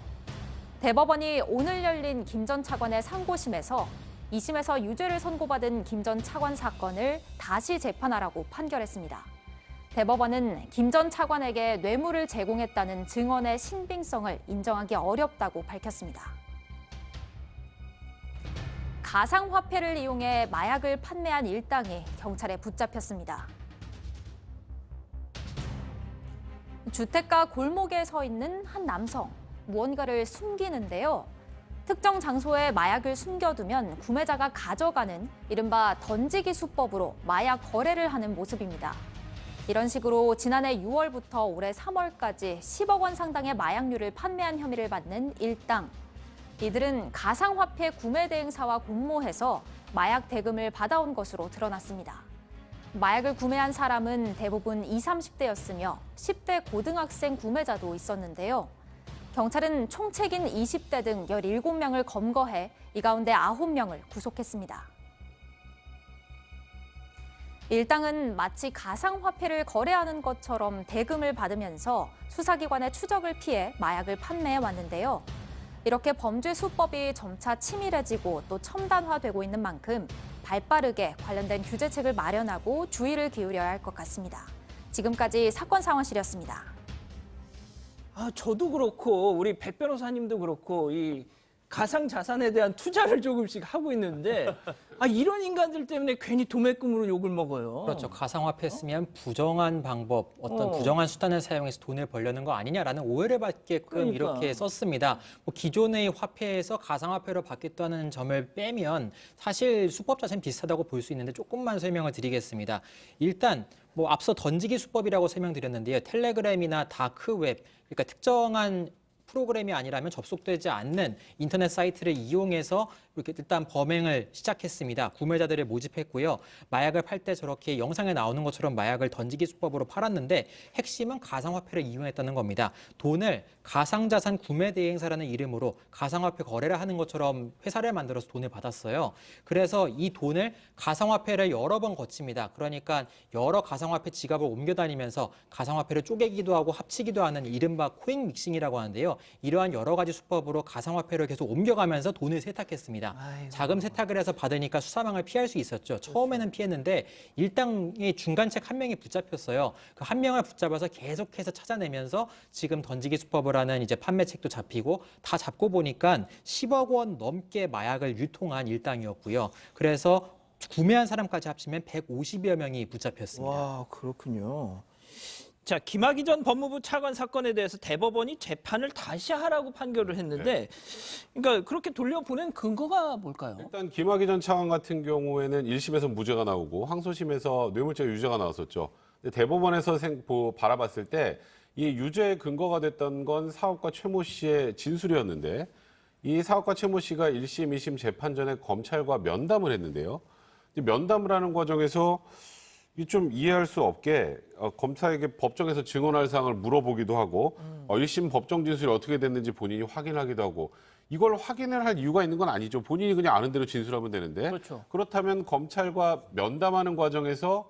대법원이 오늘 열린 김 전 차관의 상고심에서 2심에서 유죄를 선고받은 김 전 차관 사건을 다시 재판하라고 판결했습니다. 대법원은 김 전 차관에게 뇌물을 제공했다는 증언의 신빙성을 인정하기 어렵다고 밝혔습니다. 가상화폐를 이용해 마약을 판매한 일당이 경찰에 붙잡혔습니다. 주택가 골목에 서 있는 한 남성, 무언가를 숨기는데요. 특정 장소에 마약을 숨겨두면 구매자가 가져가는 이른바 던지기 수법으로 마약 거래를 하는 모습입니다. 이런 식으로 지난해 6월부터 올해 3월까지 10억 원 상당의 마약류를 판매한 혐의를 받는 일당. 이들은 가상화폐 구매 대행사와 공모해서 마약 대금을 받아온 것으로 드러났습니다. 마약을 구매한 사람은 대부분 20, 30대였으며 10대 고등학생 구매자도 있었는데요. 경찰은 총책인 20대 등 17명을 검거해 이 가운데 9명을 구속했습니다. 일당은 마치 가상화폐를 거래하는 것처럼 대금을 받으면서 수사기관의 추적을 피해 마약을 판매해 왔는데요. 이렇게 범죄 수법이 점차 치밀해지고 또 첨단화되고 있는 만큼 발빠르게 관련된 규제책을 마련하고 주의를 기울여야 할 것 같습니다. 지금까지 사건 상황실이었습니다. 저도 그렇고 우리 백 변호사님도 그렇고 이 가상 자산에 대한 투자를 조금씩 하고 있는데 이런 인간들 때문에 괜히 도매금으로 욕을 먹어요. 그렇죠. 가상화폐 쓰면 부정한 방법, 어떤 부정한 수단을 사용해서 돈을 벌려는 거 아니냐라는 오해를 받게끔 그러니까. 이렇게 썼습니다. 뭐 기존의 화폐에서 가상화폐로 바뀌었다는 점을 빼면 사실 수법 자체는 비슷하다고 볼 수 있는데 조금만 설명을 드리겠습니다. 일단 뭐 앞서 던지기 수법이라고 설명드렸는데요. 텔레그램이나 다크웹, 그러니까 특정한 프로그램이 아니라면 접속되지 않는 인터넷 사이트를 이용해서 이렇게 일단 범행을 시작했습니다. 구매자들을 모집했고요. 마약을 팔 때 저렇게 영상에 나오는 것처럼 마약을 던지기 수법으로 팔았는데 핵심은 가상화폐를 이용했다는 겁니다. 돈을 가상자산 구매 대행사라는 이름으로 가상화폐 거래를 하는 것처럼 회사를 만들어서 돈을 받았어요. 그래서 이 돈을 가상화폐를 여러 번 거칩니다. 그러니까 여러 가상화폐 지갑을 옮겨다니면서 가상화폐를 쪼개기도 하고 합치기도 하는 이른바 코인 믹싱이라고 하는데요. 이러한 여러 가지 수법으로 가상화폐를 계속 옮겨가면서 돈을 세탁했습니다. 아이고. 자금 세탁을 해서 받으니까 수사망을 피할 수 있었죠. 처음에는 피했는데 일당의 중간책 한 명이 붙잡혔어요. 그 한 명을 붙잡아서 계속해서 찾아내면서 지금 던지기 수법을 하는 이제 판매책도 잡히고 다 잡고 보니까 10억 원 넘게 마약을 유통한 일당이었고요. 그래서 구매한 사람까지 합치면 150여 명이 붙잡혔습니다. 와, 그렇군요. 자, 김학의 전 법무부 차관 사건에 대해서 대법원이 재판을 다시 하라고 판결을 했는데, 그러니까 그렇게 돌려보낸 근거가 뭘까요? 일단 김학의 전 차관 같은 경우에는 1심에서 무죄가 나오고 항소심에서 뇌물죄 유죄가 나왔었죠. 근데 대법원에서 바라봤을 때 이 유죄의 근거가 됐던 건 사업가 최모 씨의 진술이었는데 이 사업가 최모 씨가 1심, 2심 재판 전에 검찰과 면담을 했는데요. 면담을 하는 과정에서 좀 이해할 수 없게 검사에게 법정에서 증언할 사항을 물어보기도 하고 1심 법정 진술이 어떻게 됐는지 본인이 확인하기도 하고 이걸 확인을 할 이유가 있는 건 아니죠. 본인이 그냥 아는 대로 진술하면 되는데 그렇죠. 그렇다면 검찰과 면담하는 과정에서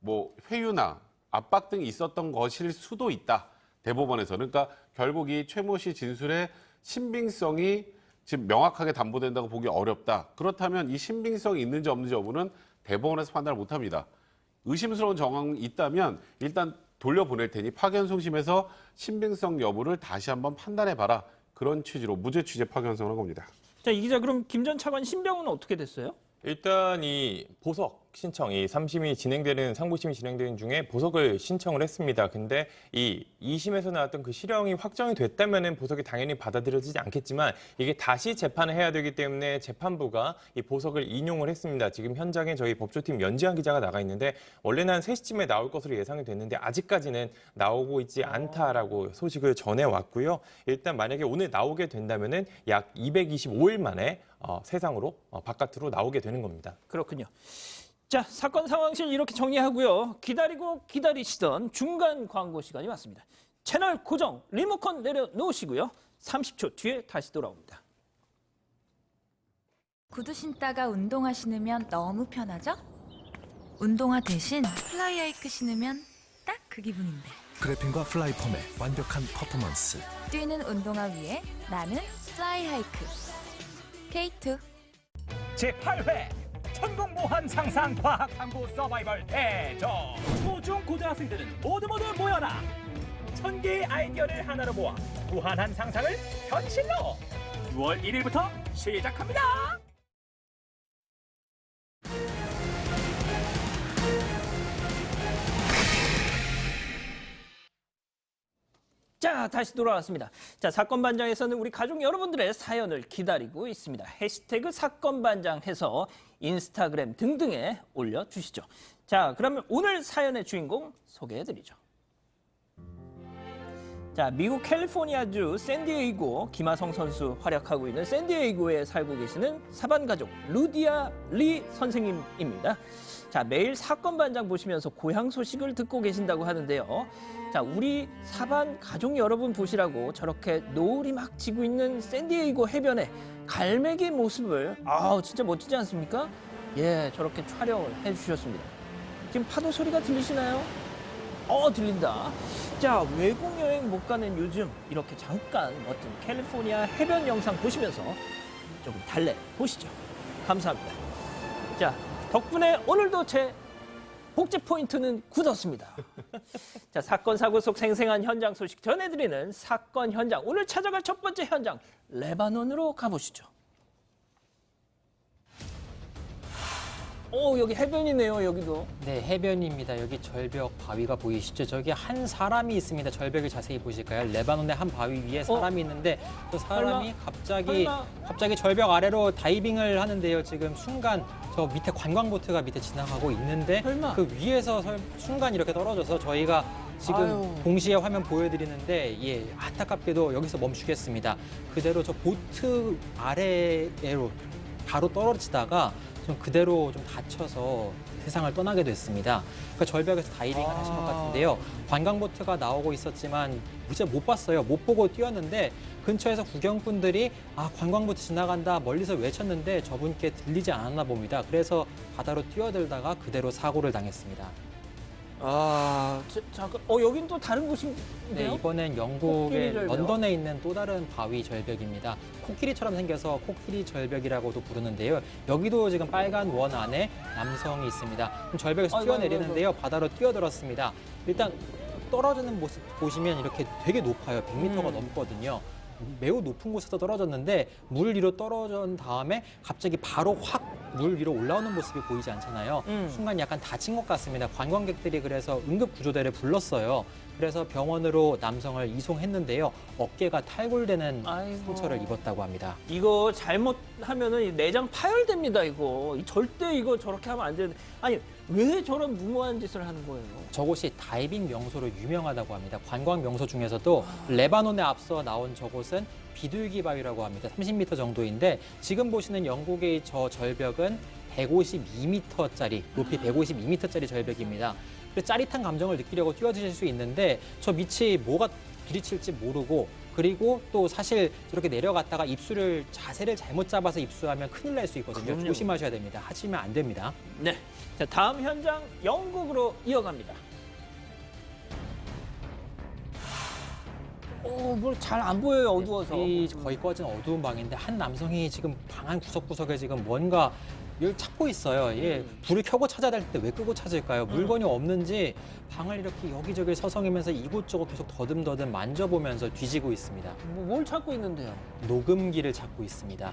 뭐 회유나 압박 등이 있었던 것일 수도 있다. 대법원에서는. 그러니까 결국 이 최모 씨 진술의 신빙성이 지금 명확하게 담보된다고 보기 어렵다. 그렇다면 이 신빙성이 있는지 없는지 여부는 대법원에서 판단을 못합니다. 의심스러운 정황이 있다면 일단 돌려보낼 테니 파견송심에서 신빙성 여부를 다시 한번 판단해봐라. 그런 취지로 무죄 취재 파견송을 한 겁니다. 자, 이 기자, 그럼 김 전 차관 신병은 어떻게 됐어요? 일단 이 보석 신청이 3심이 진행되는 상부심이 진행되는 중에 보석을 신청을 했습니다. 근데 이 2심에서 나왔던 그 실형이 확정이 됐다면은 보석이 당연히 받아들여지지 않겠지만 이게 다시 재판을 해야 되기 때문에 재판부가 이 보석을 인용을 했습니다. 지금 현장에 저희 법조팀 연지한 기자가 나가 있는데 원래는 한 3시쯤에 나올 것으로 예상이 됐는데 아직까지는 나오고 있지 않다라고 소식을 전해왔고요. 일단 만약에 오늘 나오게 된다면은 약 225일 만에 세상으로 바깥으로 나오게 되는 겁니다. 그렇군요. 자, 사건 상황실 이렇게 정리하고요. 기다리고 기다리시던 중간 광고 시간이 왔습니다. 채널 고정, 리모컨 내려놓으시고요. 30초 뒤에 다시 돌아옵니다. 구두 신다가 운동화 신으면 너무 편하죠? 운동화 대신 플라이하이크 신으면 딱 그 기분인데. 그래핀과 플라이폼의 완벽한 퍼포먼스. 뛰는 운동화 위에 나는 플라이하이크. K2. 제8회 천공무한 상상 과학 탐구 서바이벌 대전. 초중 고등학생들은 모두 모여라. 1000개의 아이디어를 하나로 모아 무한한 상상을 현실로. 6월 1일부터 시작합니다. 자, 다시 돌아왔습니다. 자, 사건반장에서는 우리 가족 여러분들의 사연을 기다리고 있습니다. 해시태그 사건반장 해서 인스타그램 등등에 올려주시죠. 자, 그러면 오늘 사연의 주인공 소개해드리죠. 자, 미국 캘리포니아주 샌디에이고 김하성 선수 활약하고 있는 샌디에이고에 살고 계시는 사반가족 루디아 리 선생님입니다. 자, 매일 사건반장 보시면서 고향 소식을 듣고 계신다고 하는데요. 자, 우리 사반 가족 여러분 보시라고 저렇게 노을이 막 지고 있는 샌디에이고 해변에 갈매기 모습을 진짜 멋지지 않습니까? 예, 저렇게 촬영을 해주셨습니다. 지금 파도 소리가 들리시나요? 들린다. 자, 외국 여행 못 가는 요즘 이렇게 잠깐 멋진 캘리포니아 해변 영상 보시면서 조금 달래 보시죠. 감사합니다. 자, 덕분에 오늘도 제 복지 포인트는 굳었습니다. 자, 사건 사고 속 생생한 현장 소식 전해드리는 사건 현장. 오늘 찾아갈 첫 번째 현장, 레바논으로 가보시죠. 여기 해변이네요, 여기도. 네, 해변입니다. 여기 절벽 바위가 보이시죠? 저기 한 사람이 있습니다. 절벽을 자세히 보실까요? 레바논의 한 바위 위에 사람이 있는데 저 사람이 갑자기 절벽 아래로 다이빙을 하는데요. 지금 순간 저 밑에 관광보트가 밑에 지나가고 있는데 그 위에서 순간 이렇게 떨어져서 저희가 지금 동시에 화면 보여드리는데 안타깝게도 여기서 멈추겠습니다. 그대로 저 보트 아래로 바로 떨어지다가 좀 그대로 좀 다쳐서 세상을 떠나게 됐습니다. 그러니까 절벽에서 다이빙을 하신 것 같은데요. 관광보트가 나오고 있었지만 진짜 못 봤어요. 못 보고 뛰었는데 근처에서 구경꾼들이 관광보트 지나간다 멀리서 외쳤는데 저분께 들리지 않았나 봅니다. 그래서 바다로 뛰어들다가 그대로 사고를 당했습니다. 잠깐, 여긴 또 다른 곳인데요? 네, 이번엔 영국의 절벽. 런던에 있는 또 다른 바위 절벽입니다. 코끼리처럼 생겨서 코끼리 절벽이라고도 부르는데요. 여기도 지금 빨간 원 안에 남성이 있습니다. 그럼 절벽에서 뛰어내리는데요. 바다로 뛰어들었습니다. 일단 떨어지는 모습 보시면 이렇게 되게 높아요. 100m가 넘거든요. 매우 높은 곳에서 떨어졌는데 물 위로 떨어진 다음에 갑자기 바로 확 물 위로 올라오는 모습이 보이지 않잖아요. 순간 약간 다친 것 같습니다. 관광객들이 그래서 응급구조대를 불렀어요. 그래서 병원으로 남성을 이송했는데요. 어깨가 탈골되는 상처를 입었다고 합니다. 이거 잘못하면은 내장 파열됩니다, 이거. 절대 이거 저렇게 하면 안 되는데. 아니, 왜 저런 무모한 짓을 하는 거예요? 저곳이 다이빙 명소로 유명하다고 합니다. 관광 명소 중에서도 레바논에 앞서 나온 저곳은 비둘기 바위라고 합니다. 30m 정도인데 지금 보시는 영국의 저 절벽은 152m짜리, 높이 152m짜리 절벽입니다. 그래서 짜릿한 감정을 느끼려고 뛰어드실 수 있는데 저 밑이 뭐가 부딪힐지 모르고 그리고 또 사실 저렇게 내려갔다가 자세를 잘못 잡아서 입수하면 큰일 날 수 있거든요. 그럼요. 조심하셔야 됩니다. 하시면 안 됩니다. 네. 자, 다음 현장 영국으로 이어갑니다. 뭘 잘 안 보여요, 어두워서. 이 거의 꺼진 어두운 방인데 한 남성이 지금 방 한 구석구석에 지금 뭔가 이걸 찾고 있어요. 불을 켜고 찾아야 될 때 왜 끄고 찾을까요? 물건이 없는지 방을 이렇게 여기저기 서성이면서 이곳저곳 계속 더듬더듬 만져보면서 뒤지고 있습니다. 뭘 찾고 있는데요? 녹음기를 찾고 있습니다.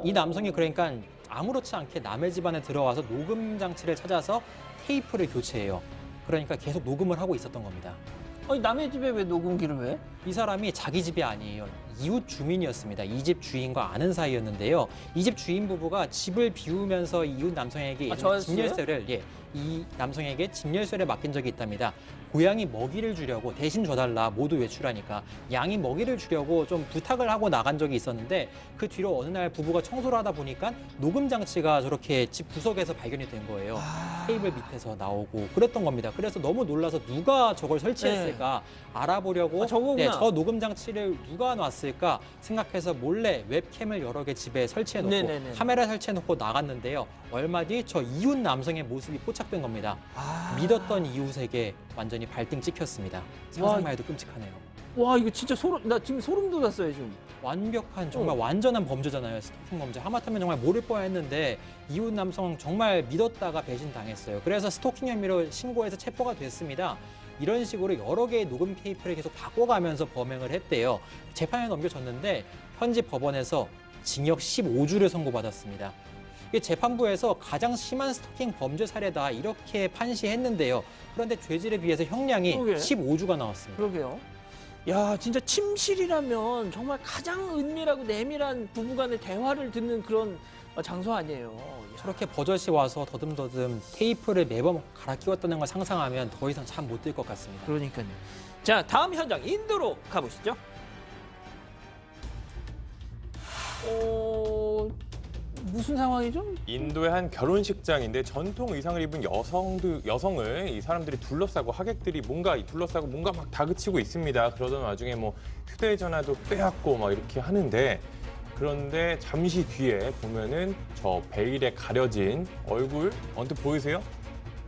이 남성이 그러니까 아무렇지 않게 남의 집안에 들어와서 녹음 장치를 찾아서 테이프를 교체해요. 그러니까 계속 녹음을 하고 있었던 겁니다. 아니, 남의 집에 왜 녹음기를 왜? 이 사람이 자기 집이 아니에요. 이웃 주민이었습니다. 이 집 주인과 아는 사이였는데요. 이 집 주인 부부가 집을 비우면서 이웃 남성에게 집 열쇠를 이 남성에게 집 열쇠를 맡긴 적이 있답니다. 고양이 먹이를 주려고 대신 줘달라 모두 외출하니까 양이 먹이를 주려고 좀 부탁을 하고 나간 적이 있었는데 그 뒤로 어느 날 부부가 청소를 하다 보니까 녹음 장치가 저렇게 집 구석에서 발견이 된 거예요. 테이블 밑에서 나오고 그랬던 겁니다. 그래서 너무 놀라서 누가 저걸 설치했을까 알아보려고 저 녹음 장치를 누가 놨을까 생각해서 몰래 웹캠을 여러 개 집에 설치해놓고 카메라 설치해놓고 나갔는데요. 얼마 뒤 저 이웃 남성의 모습이 포착된 겁니다. 믿었던 이웃에게 완전히 발등 찍혔습니다. 상상만 해도 끔찍하네요. 와, 이거 진짜 나 지금 소름 돋았어요, 지금. 완벽한 정말 완전한 범죄잖아요. 스토킹 범죄. 하마터면 정말 모를 뻔했는데 이웃 남성 정말 믿었다가 배신당했어요. 그래서 스토킹 혐의로 신고해서 체포가 됐습니다. 이런 식으로 여러 개의 녹음 테이프를 계속 바꿔가면서 범행을 했대요. 재판에 넘겨졌는데 현지 법원에서 징역 15주를 선고받았습니다. 재판부에서 가장 심한 스토킹 범죄 사례다 이렇게 판시했는데요. 그런데 죄질에 비해서 형량이 15주가 나왔습니다. 그러게요. 야, 진짜 침실이라면 정말 가장 은밀하고 내밀한 부부간의 대화를 듣는 그런 장소 아니에요. 저렇게 버젓이 와서 더듬더듬 테이프를 매번 갈아 끼웠다는 걸 상상하면 더 이상 잠 못 들 것 같습니다. 그러니까요. 자, 다음 현장 인도로 가보시죠. 무슨 상황이죠? 인도의 한 결혼식장인데 전통 의상을 입은 여성을 이 사람들이 둘러싸고 하객들이 뭔가 막 다그치고 있습니다. 그러던 와중에 뭐 휴대전화도 빼앗고 막 이렇게 하는데 그런데 잠시 뒤에 보면은 저 베일에 가려진 얼굴 언뜻 보이세요?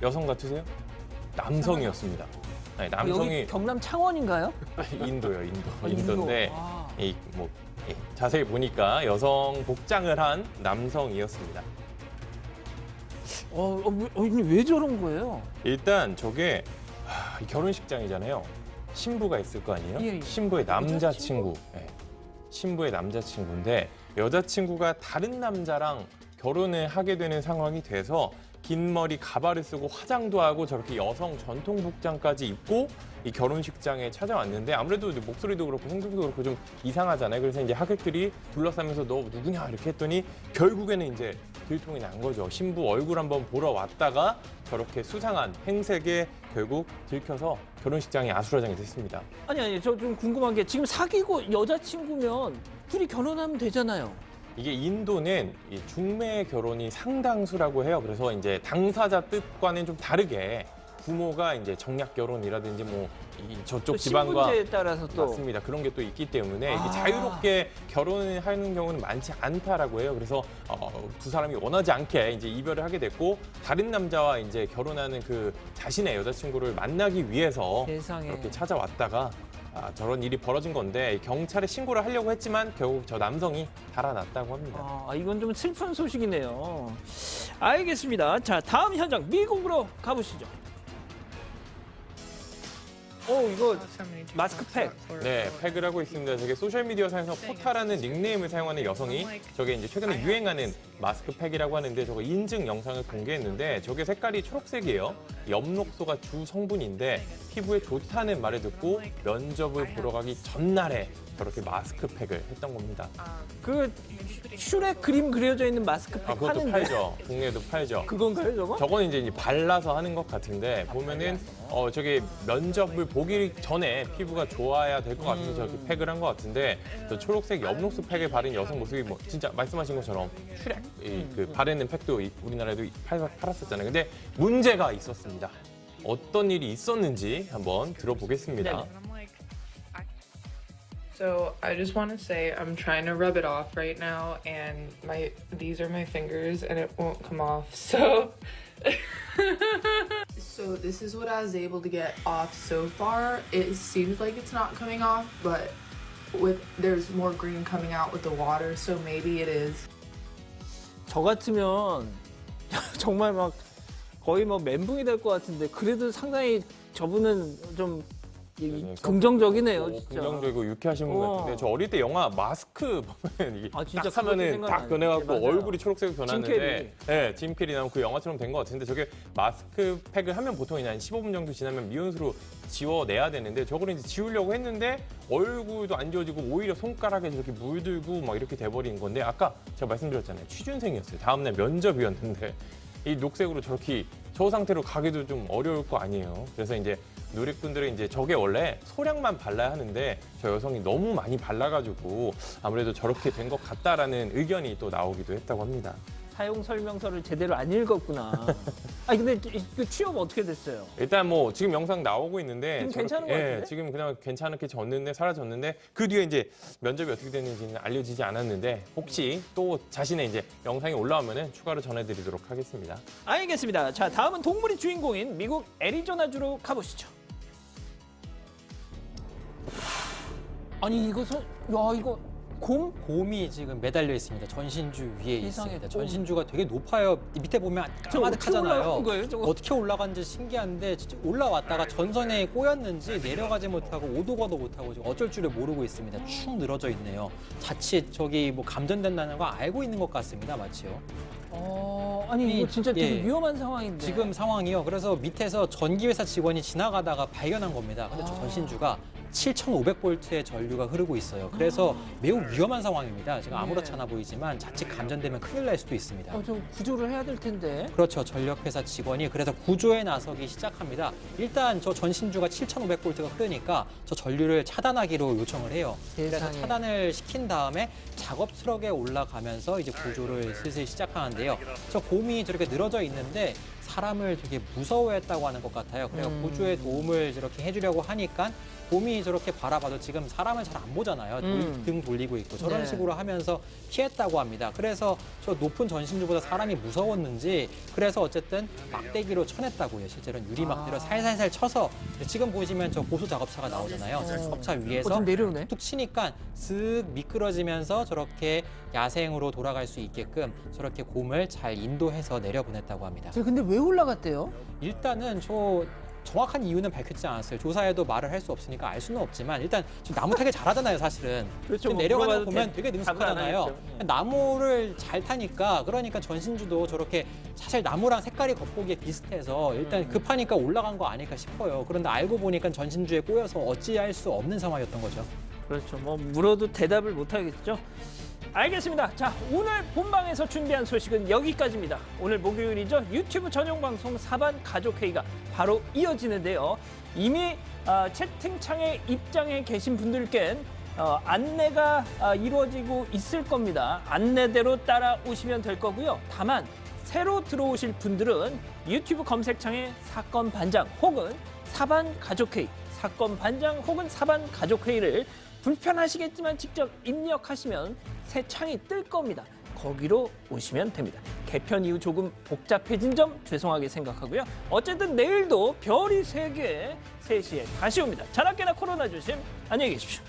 여성 같으세요? 남성이었습니다. 아니, 남성이 여기 경남 창원인가요? 인도요, 인도인데 자세히 보니까 여성 복장을 한 남성이었습니다. 왜 저런 거예요? 일단 저게 이 결혼식장이잖아요. 신부가 있을 거 아니에요? 신부의 남자친구. 네. 신부의 남자친구인데 여자친구가 다른 남자랑 결혼을 하게 되는 상황이 돼서 긴 머리 가발을 쓰고 화장도 하고 저렇게 여성 전통 복장까지 입고 이 결혼식장에 찾아왔는데 아무래도 이제 목소리도 그렇고 행동도 그렇고 좀 이상하잖아요. 그래서 이제 하객들이 둘러싸면서 너 누구냐 이렇게 했더니 결국에는 이제 들통이 난 거죠. 신부 얼굴 한번 보러 왔다가 저렇게 수상한 행색에 결국 들켜서 결혼식장이 아수라장이 됐습니다. 아니, 저 좀 궁금한 게 지금 사귀고 여자친구면 둘이 결혼하면 되잖아요. 이게 인도는 이 중매 결혼이 상당수라고 해요. 그래서 이제 당사자 뜻과는 좀 다르게 부모가 이제 정략 결혼이라든지 뭐 이 저쪽 지방과 신분제에 따라서 또 맞습니다. 그런 게 또 있기 때문에 이게 자유롭게 결혼을 하는 경우는 많지 않다라고 해요. 그래서 두 사람이 원하지 않게 이제 이별을 하게 됐고 다른 남자와 이제 결혼하는 그 자신의 여자친구를 만나기 위해서 세상에. 이렇게 찾아왔다가 저런 일이 벌어진 건데 경찰에 신고를 하려고 했지만 결국 저 남성이 달아났다고 합니다. 이건 좀 슬픈 소식이네요. 알겠습니다. 자, 다음 현장 미국으로 가보시죠. 이거 마스크팩. 네, 팩을 하고 있습니다. 저게 소셜미디어상에서 포타라는 닉네임을 사용하는 여성이 저게 이제 최근에 유행하는 마스크팩이라고 하는데 저거 인증 영상을 공개했는데 저게 색깔이 초록색이에요. 엽록소가 주 성분인데 피부에 좋다는 말을 듣고 면접을 보러 가기 전날에 저렇게 마스크팩을 했던 겁니다. 그 슈렉 그림 그려져 있는 마스크팩 그것도 파는데. 팔죠. 국내에도 팔죠. 그건가요, 저거? 저건 이제 발라서 하는 것 같은데 보면은 저게 면접을 보기 전에 피부가 좋아야 될 것 같아서 저렇게 팩을 한 것 같은데 저 초록색 엽록소 팩을 바른 여성 모습이 뭐 진짜 말씀하신 것처럼 슈렉 그 바르는 팩도 우리나라에도 팔았었잖아요. 근데 문제가 있었습니다. 어떤 일이 있었는지 한번 들어보겠습니다. So I just want to say I'm trying to rub it off right now, and these are my fingers, and it won't come off. So this is what I was able to get off so far. It seems like it's not coming off, but there's more green coming out with the water, so maybe it is. 저 같으면 정말 막 거의 뭐 멘붕이 될 것 같은데 그래도 상당히 저분은 좀 긍정적이네요, 진짜. 긍정적이고 유쾌하신 분 같은데 저 어릴 때 영화 마스크 보면 이게 진짜 딱 하면은 딱 변해갖고 맞아요. 얼굴이 초록색으로 변하는데 캐리. 짐 캐리 나온 그 영화처럼 된 것 같은데 저게 마스크팩을 하면 보통 한 15분 정도 지나면 미온수로 지워내야 되는데 저걸 이제 지우려고 했는데 얼굴도 안 지워지고 오히려 손가락에 저렇게 물들고 막 이렇게 돼버린 건데 아까 제가 말씀드렸잖아요. 취준생이었어요. 다음날 면접이었는데 이 녹색으로 저렇게 저 상태로 가기도 좀 어려울 거 아니에요. 그래서 이제 누리꾼들은 이제 저게 원래 소량만 발라야 하는데 저 여성이 너무 많이 발라가지고 아무래도 저렇게 된 것 같다라는 의견이 또 나오기도 했다고 합니다. 사용 설명서를 제대로 안 읽었구나. 아니 근데 그 취업 어떻게 됐어요? 일단 뭐 지금 영상 나오고 있는데 지금 괜찮은 것 같은데? 지금 그냥 괜찮게 사라졌는데 그 뒤에 이제 면접이 어떻게 됐는지는 알려지지 않았는데 혹시 또 자신의 이제 영상이 올라오면은 추가로 전해드리도록 하겠습니다. 알겠습니다. 자, 다음은 동물이 주인공인 미국 애리조나주로 가보시죠. 아니 이거 이거 곰이 지금 매달려 있습니다. 전신주 위에 세상에, 있습니다. 전신주가 되게 높아요. 밑에 보면 까마득하잖아요. 어떻게 올라간지 신기한데 진짜 올라왔다가 전선에 꼬였는지 내려가지 못하고 오도가도 못하고 지금 어쩔 줄을 모르고 있습니다. 축 늘어져 있네요. 자칫 저기 뭐 감전된다는 거 알고 있는 것 같습니다. 마치요. 아니 이거 진짜 되게 위험한 상황인데. 지금 상황이요. 그래서 밑에서 전기회사 직원이 지나가다가 발견한 겁니다. 근데 저 전신주가 7,500볼트의 전류가 흐르고 있어요. 그래서 매우 위험한 상황입니다. 지금 아무렇지 않아 보이지만 자칫 감전되면 큰일 날 수도 있습니다. 좀 구조를 해야 될 텐데. 그렇죠. 전력회사 직원이 그래서 구조에 나서기 시작합니다. 일단 저 전신주가 7,500볼트가 흐르니까 저 전류를 차단하기로 요청을 해요. 그래서 세상에. 차단을 시킨 다음에 작업 트럭에 올라가면서 이제 구조를 슬슬 시작하는데요. 저 곰이 저렇게 늘어져 있는데 사람을 되게 무서워했다고 하는 것 같아요. 그래서 보조의 도움을 저렇게 해주려고 하니까 곰이 저렇게 바라봐도 지금 사람을 잘 안 보잖아요. 등 돌리고 있고 저런 네. 식으로 하면서 피했다고 합니다. 그래서 저 높은 전신주보다 사람이 무서웠는지 그래서 어쨌든 막대기로 쳐냈다고요. 실제로는 유리막대로 살살살 쳐서 지금 보시면 저 고소 작업차가 나오잖아요. 작업차 위에서 좀 내려오네. 툭 치니까 쓱 미끄러지면서 저렇게 야생으로 돌아갈 수 있게끔 저렇게 곰을 잘 인도해서 내려보냈다고 합니다. 근데 왜 올라갔대요? 일단은 저 정확한 이유는 밝혀지지 않았어요. 조사에도 말을 할 수 없으니까 알 수는 없지만 일단 지금 나무 타기 잘하잖아요, 사실은. 그렇죠. 지금 뭐 내려가는 거 물어봐도 보면 되게 답을 안 능숙하잖아요. 하겠죠. 네. 나무를 잘 타니까 그러니까 전신주도 저렇게 사실 나무랑 색깔이 겉보기에 비슷해서 일단 급하니까 올라간 거 아닐까 싶어요. 그런데 알고 보니까 전신주에 꼬여서 어찌할 수 없는 상황이었던 거죠. 그렇죠. 뭐 물어도 대답을 못 하겠죠. 알겠습니다. 자, 오늘 본방에서 준비한 소식은 여기까지입니다. 오늘 목요일이죠. 유튜브 전용 방송 사반 가족회의가 바로 이어지는데요. 이미 채팅창에 입장해 계신 분들께는 안내가 이루어지고 있을 겁니다. 안내대로 따라오시면 될 거고요. 다만 새로 들어오실 분들은 유튜브 검색창에 사건 반장 혹은 사반 가족회의, 사건 반장 혹은 사반 가족회의를 불편하시겠지만 직접 입력하시면 새 창이 뜰 겁니다. 거기로 오시면 됩니다. 개편 이후 조금 복잡해진 점 죄송하게 생각하고요. 어쨌든 내일도 별이 3개 3시에 다시 옵니다. 자나깨나 코로나 조심, 안녕히 계십시오.